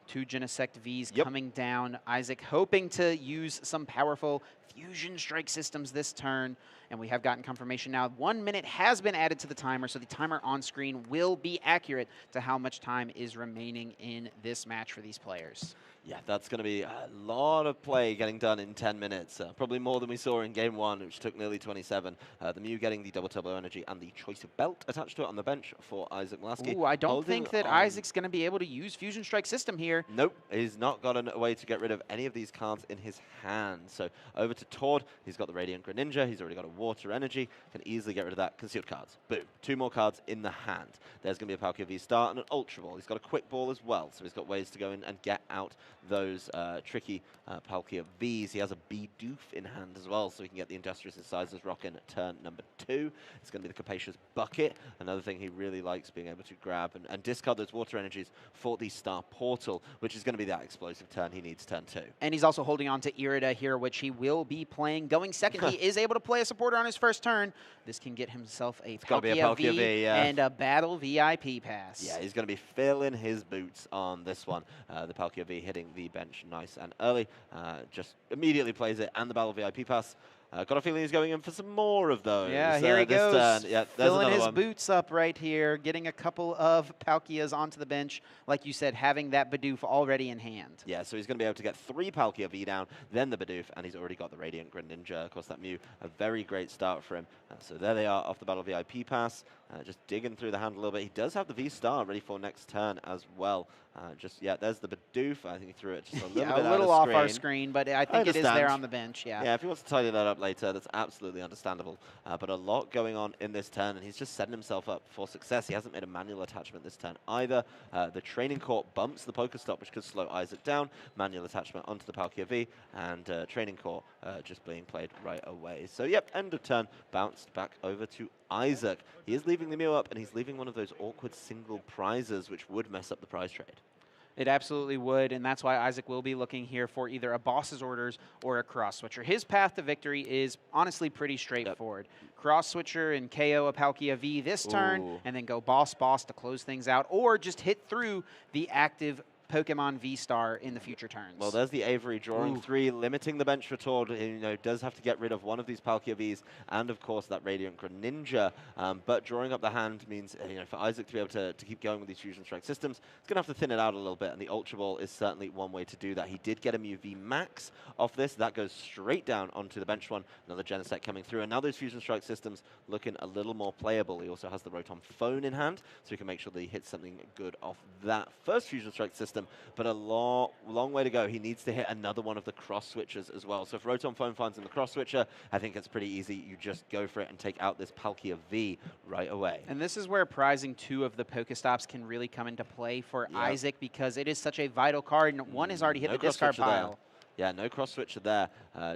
2 Genesect Vs coming down. Isaac hoping to use some powerful Fusion Strike systems this turn. And we have gotten confirmation now. 1 minute has been added to the timer, so the timer on screen will be accurate to how much time is remaining in this match for these players. Yeah, that's going to be a lot of play getting done in 10 minutes. Probably more than we saw in Game 1, which took nearly 27. The Mew getting the double turbo energy and the choice of belt attached to it on the bench for Isaac Milaski. Ooh, I don't think that Isaac's going to be able to use Fusion Strike system here. Nope, he's not got a way to get rid of any of these cards in his hand. So over to Tord. He's got the Radiant Greninja. He's already got a Water Energy. Can easily get rid of that. Concealed cards. Boom. 2 more cards in the hand. There's going to be a Palkia V Star and an Ultra Ball. He's got a Quick Ball as well, so he's got ways to go in and get out those tricky Palkia Vs. He has a Bidoof in hand as well, so he can get the Industrious Incisors rocking at turn number 2. It's going to be the Capacious Bucket. Another thing he really likes being able to grab and discard those Water Energies for the Star Portal, which is going to be that explosive turn he needs turn 2. And he's also holding on to Irida here, which he will be playing. Going second, he is able to play a supporter on his first turn. This can get himself a Palkia V and a Battle VIP pass. Yeah, he's going to be filling his boots on this one. The Palkia V hitting the bench nice and early. Just immediately plays it, and the Battle VIP pass. Got a feeling he's going in for some more of those. Yeah, here he goes. Yeah, filling his boots up right here, getting a couple of Palkias onto the bench. Like you said, having that Bidoof already in hand. Yeah, so he's going to be able to get 3 Palkia V down, then the Bidoof, and he's already got the Radiant Greninja. Of course, that Mew, a very great start for him. So there they are off the Battle VIP pass. Just digging through the hand a little bit. He does have the V Star ready for next turn as well. There's the Bidoof. I think he threw it just a little bit a little off our screen, but I think it is there on the bench. Yeah, if he wants to tidy that up later, that's absolutely understandable. But a lot going on in this turn, and he's just setting himself up for success. He hasn't made a manual attachment this turn either. The Training Court bumps the Pokestop, which could slow Isaac down. Manual attachment onto the Palkia V, and Training Court just being played right away. So, yep, end of turn, bounced back over to Isaac. He is leaving the Mew up, and he's leaving one of those awkward single prizes, which would mess up the prize trade. It absolutely would, and that's why Isaac will be looking here for either a Boss's Orders or a Cross Switcher. His path to victory is honestly pretty straightforward. Cross Switcher and KO a Palkia V this turn, and then go Boss to close things out, or just hit through the active Pokemon V-Star in the future turns. Well, there's the Avery drawing 3, limiting the bench for Tord. You know, does have to get rid of one of these Palkia Vs, and of course that Radiant Greninja. But drawing up the hand means, you know, for Isaac to be able to keep going with these Fusion Strike systems, he's going to have to thin it out a little bit, and the Ultra Ball is certainly one way to do that. He did get a Mew V Max off this. That goes straight down onto the bench one. Another Genesect coming through, and now those Fusion Strike systems looking a little more playable. He also has the Rotom Phone in hand, so he can make sure that he hits something good off that first Fusion Strike system. But a long way to go. He needs to hit another one of the cross switchers as well. So if Rotom Phone finds him the cross switcher, I think it's pretty easy. You just go for it and take out this Palkia V right away. And this is where prizing 2 of the Pokestops can really come into play for Isaac, because it is such a vital card, and one has already hit the discard pile. Yeah, no cross switcher there.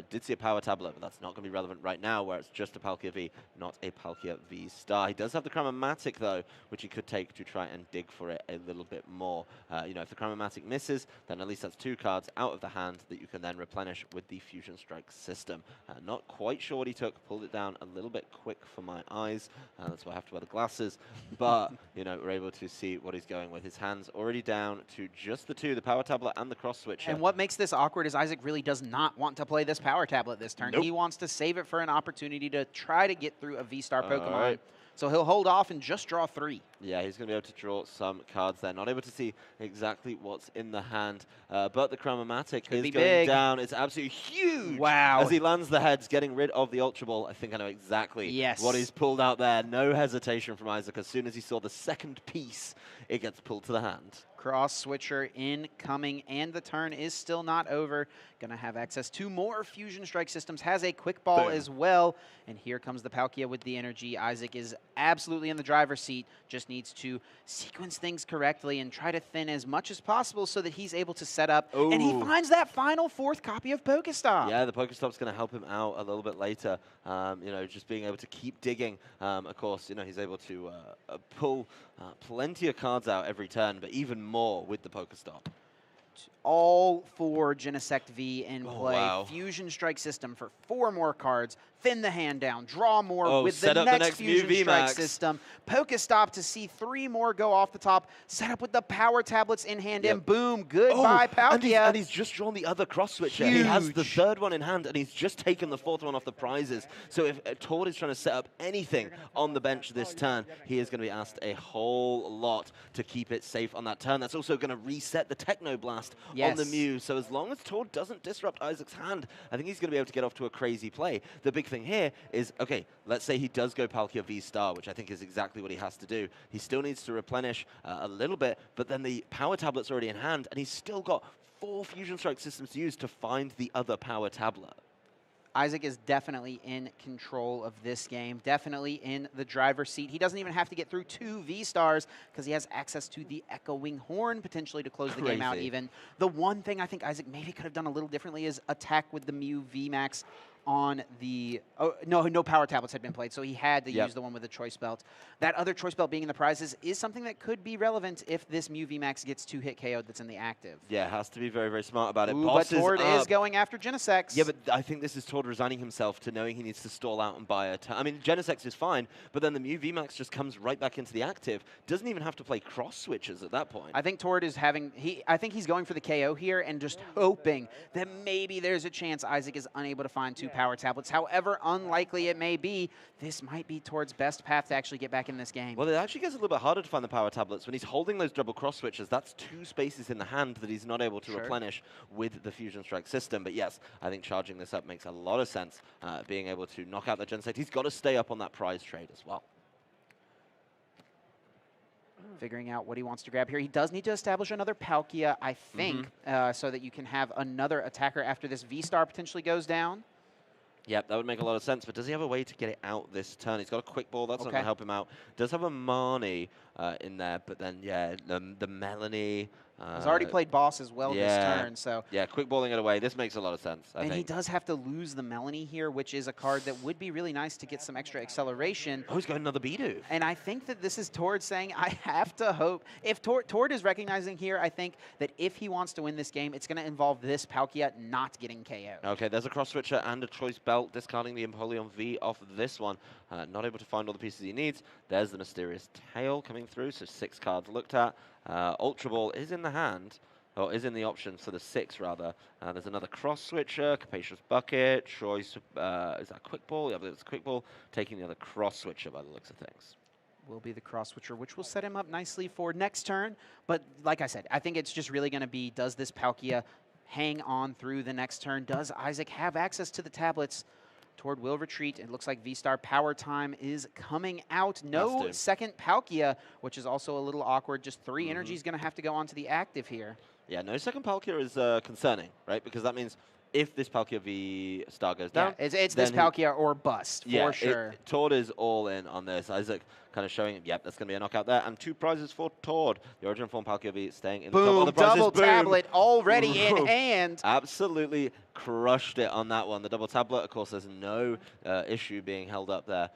Did see a power tablet, but that's not going to be relevant right now, where it's just a Palkia V, not a Palkia V Star. He does have the Chromomatic, though, which he could take to try and dig for it a little bit more. You know, if the Chromomatic misses, then at least that's 2 cards out of the hand that you can then replenish with the Fusion Strike system. Not quite sure what he took. Pulled it down a little bit quick for my eyes. That's why I have to wear the glasses. But, you know, we're able to see what he's going with. His hands already down to just the 2, the power tablet and the cross switcher. And what makes this awkward is Isaac really does not want to play this power tablet this turn. Nope. He wants to save it for an opportunity to try to get through a V-Star Pokemon. So he'll hold off and just draw 3. Yeah, he's going to be able to draw some cards there. Not able to see exactly what's in the hand, but the Chromatic is going down. It's absolutely huge. Wow. As he lands the heads, getting rid of the Ultra Ball. I think I know exactly what he's pulled out there. No hesitation from Isaac. As soon as he saw the second piece, it gets pulled to the hand. Cross switcher incoming, and the turn is still not over. Going to have access to more Fusion Strike systems. Has a quick ball as well. And here comes the Palkia with the energy. Isaac is absolutely in the driver's seat. Just needs to sequence things correctly and try to thin as much as possible so that he's able to set up. Ooh. And he finds that final 4th copy of Pokestop. Yeah, the Pokestop's going to help him out a little bit later. You know, just being able to keep digging. Of course, you know, he's able to pull plenty of cards out every turn, but even more with the Pokestop. All 4 Genesect V in play. Wow. Fusion Strike system for 4 more cards. Thin the hand down. Draw more with the next Fusion Strike system. Pokestop to see 3 more go off the top. Set up with the power tablets in hand. And boom, goodbye, Palkia. And he's just drawn the other cross switcher. He has the 3rd one in hand, and he's just taken the 4th one off the prizes. So if Tord is trying to set up anything on the bench this turn, he is going to be asked a whole lot to keep it safe on that turn. That's also going to reset the Techno Blast on the Mew. So as long as Tord doesn't disrupt Isaac's hand, I think he's going to be able to get off to a crazy play. The big thing here is, okay, let's say he does go Palkia V-Star, which I think is exactly what he has to do. He still needs to replenish a little bit, but then the power tablet's already in hand, and he's still got 4 Fusion Strike systems to use to find the other power tablet. Isaac is definitely in control of this game, definitely in the driver's seat. He doesn't even have to get through 2 V-Stars because he has access to the Echoing Horn potentially to close the game out even. The one thing I think Isaac maybe could have done a little differently is attack with the Mew VMAX on the... Oh, no power tablets had been played, so he had to use the one with the Choice Belt. That other Choice Belt being in the prizes is something that could be relevant if this Mew VMAX gets 2 hit KO'd that's in the active. Yeah, has to be very, very smart about it. Ooh, but Tord is going after Genesect. Yeah, but I think this is Tord resigning himself to knowing he needs to stall out and buy a... I mean, Genesect is fine, but then the Mew VMAX just comes right back into the active. Doesn't even have to play cross switches at that point. I think Tord is having... I think he's going for the KO here and just hoping that maybe there's a chance Isaac is unable to find 2 power tablets. However unlikely it may be, this might be Tord's best path to actually get back in this game. Well, it actually gets a little bit harder to find the power tablets. When he's holding those double cross switches, that's 2 spaces in the hand that he's not able to replenish with the Fusion Strike system. But yes, I think charging this up makes a lot of sense, being able to knock out the Genesect. He's got to stay up on that prize trade as well. Figuring out what he wants to grab here. He does need to establish another Palkia, I think, so that you can have another attacker after this V-Star potentially goes down. Yep, that would make a lot of sense, but does he have a way to get it out this turn? He's got a quick ball, that's not going to help him out. Does have a Marnie in there, but then, yeah, the Melanie... He's already played boss as well this turn, so... Yeah, quick balling it away. This makes a lot of sense, I think. He does have to lose the Melanie here, which is a card that would be really nice to get some extra acceleration. Oh, he's got another Bidoof. And I think that this is Tord saying, I have to hope... If Tord is recognizing here, I think that if he wants to win this game, it's going to involve this Palkia not getting KO. Okay, there's a cross switcher and a Choice Belt, discarding the Empoleon V off this one. Not able to find all the pieces he needs. There's the Mysterious Tail coming through, so 6 cards looked at. Ultra Ball is in the hand, or is in the options for the 6 rather. There's another cross switcher, Capacious Bucket, Choice, is that Quick Ball? Yeah, I believe it's Quick Ball, taking the other cross switcher by the looks of things. Will be the cross switcher, which will set him up nicely for next turn. But like I said, I think it's just really going to be, does this Palkia hang on through the next turn? Does Isaac have access to the tablets? Tord will retreat. It looks like V-Star power time is coming out. No second Palkia, which is also a little awkward. Just 3 energy is going to have to go onto the active here. Yeah, no second Palkia is concerning, right? Because that means if this Palkia V-Star goes down... Yeah, it's this Palkia or bust, for sure. Tord is all in on this. Isaac kind of showing, yep, that's going to be a knockout there. And 2 prizes for Tord. The Origin Form Palkia V staying in the top of the prizes. Double tablet already in hand. Absolutely crushed it on that one. The double tablet, of course, there's no issue being held up there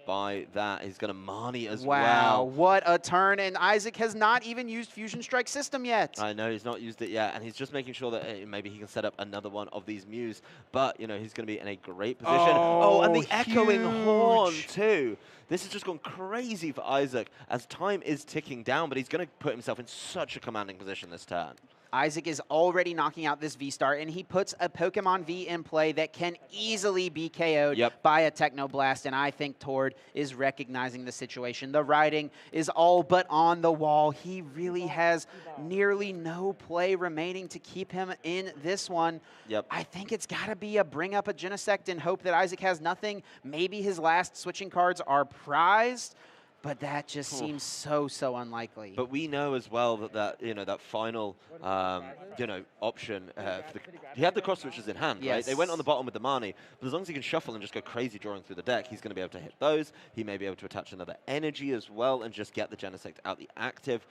by that. He's going to Marnie as well. Wow, what a turn. And Isaac has not even used Fusion Strike system yet. I know, he's not used it yet. And he's just making sure that maybe he can set up another one of these Mews. But, you know, he's going to be in a great position. Oh, and the Echoing Horn, too. This has just gone crazy for Isaac as time is ticking down, but he's going to put himself in such a commanding position this turn. Isaac is already knocking out this V-Star, and he puts a Pokemon V in play that can easily be KO'd by a Techno Blast, and I think Tord is recognizing the situation. The writing is all but on the wall. He really has nearly no play remaining to keep him in this one. I think it's got to be a bring up a Genesect and hope that Isaac has nothing. Maybe his last switching cards are prized. But that just seems so unlikely. But we know as well that that final option. He had the cross switches in hand, right? They went on the bottom with the Marnie, but as long as he can shuffle and just go crazy drawing through the deck, he's going to be able to hit those. He may be able to attach another energy as well and just get the Genesect out the active.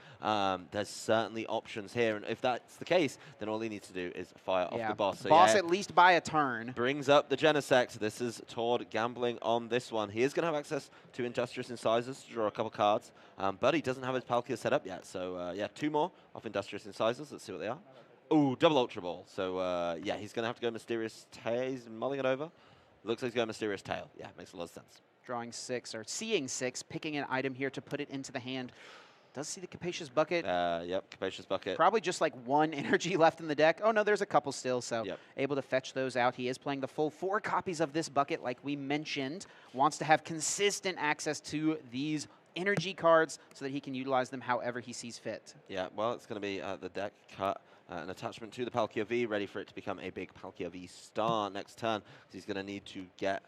There's certainly options here, and if that's the case, then all he needs to do is fire off the boss. So boss at least by a turn. Brings up the Genesect. This is Tord gambling on this one. He is going to have access to Industrious Incisors to draw a couple cards, but he doesn't have his Palkia set up yet. So yeah, 2 more of Industrious Incisors. Let's see what they are. Ooh, double Ultra Ball. So yeah, he's going to have to go Mysterious Tail. He's mulling it over. Looks like he's going Mysterious Tail. Yeah, makes a lot of sense. Drawing 6, or seeing 6, picking an item here to put it into the hand. Does see the Capacious Bucket. Yep, Capacious Bucket. Probably just like 1 energy left in the deck. Oh, no, there's a couple still, so able to fetch those out. He is playing the full 4 copies of this bucket, like we mentioned. Wants to have consistent access to these energy cards so that he can utilize them however he sees fit. Yeah, well, it's going to be the deck cut. An attachment to the Palkia V, ready for it to become a big Palkia V star next turn. He's going to need to get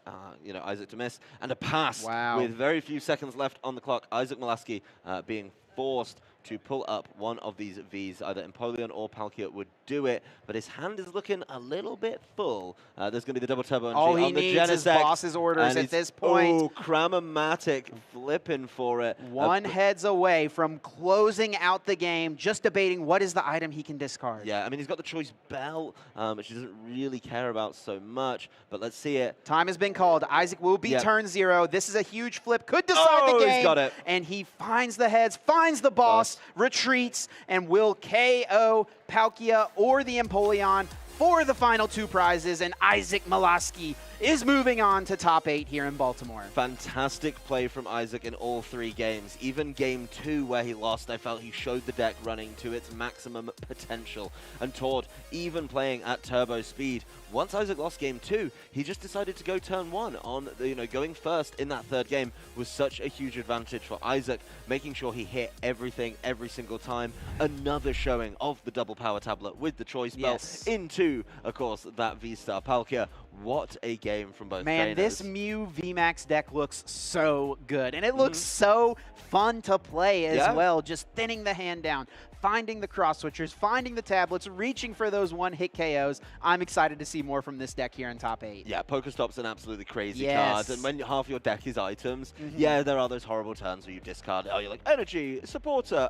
Isaac to miss and a pass with very few seconds left on the clock. Isaac Milaski being forced to pull up one of these Vs. Either Empoleon or Palkia would do it, but his hand is looking a little bit full. There's going to be the double turbo all he needs is boss's orders at this point. Oh, Cramomatic flipping for it. 1 heads away from closing out the game, just debating what is the item he can discard. Yeah, I mean, he's got the Choice Belt, which he doesn't really care about so much, but let's see it. Time has been called. Isaac will be turn 0. This is a huge flip. Could decide the game. He's got it. And he finds the heads, finds the boss, retreats, and will KO Palkia or the Empoleon for the final 2 prizes, and Isaac Milaski is moving on to top 8 here in Baltimore. Fantastic play from Isaac in all 3 games. Even game 2 where he lost, I felt he showed the deck running to its maximum potential. And Tord, even playing at turbo speed, once Isaac lost game 2, he just decided to go turn 1 on, going first in that 3rd game was such a huge advantage for Isaac, making sure he hit everything every single time. Another showing of the double power tablet with the Choice Belt into, of course, that V-Star Palkia. What a game from both trainers. This Mew VMAX deck looks so good, and it looks so fun to play as well, just thinning the hand down, finding the cross switchers, finding the tablets, reaching for those 1-hit KOs. I'm excited to see more from this deck here in top 8. Yeah, Pokestop's an absolutely crazy card, and when half your deck is items, yeah, there are those horrible turns where you discard it. Oh, you're like, energy, supporter,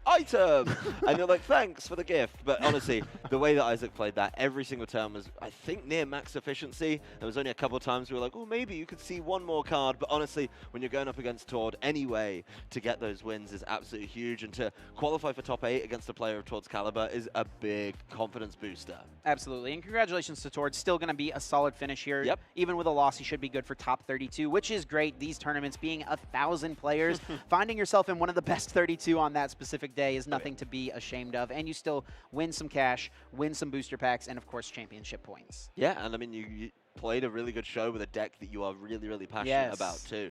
item, and you're like, thanks for the gift. But honestly, the way that Isaac played that every single turn was, I think, near max efficiency. There was only a couple of times we were like, oh, maybe you could see 1 more card. But honestly, when you're going up against Tord anyway, to get those wins is absolutely huge. And to qualify for top 8 against a player of Tord's caliber is a big confidence booster. Absolutely. And congratulations to Tord. Still going to be a solid finish here. Even with a loss, he should be good for top 32, which is great. These tournaments being 1,000 players, finding yourself in one of the best 32 on that specific day is nothing to be ashamed of, and you still win some cash, win some booster packs, and of course championship points. Yeah, and I mean you played a really good show with a deck that you are really passionate about too.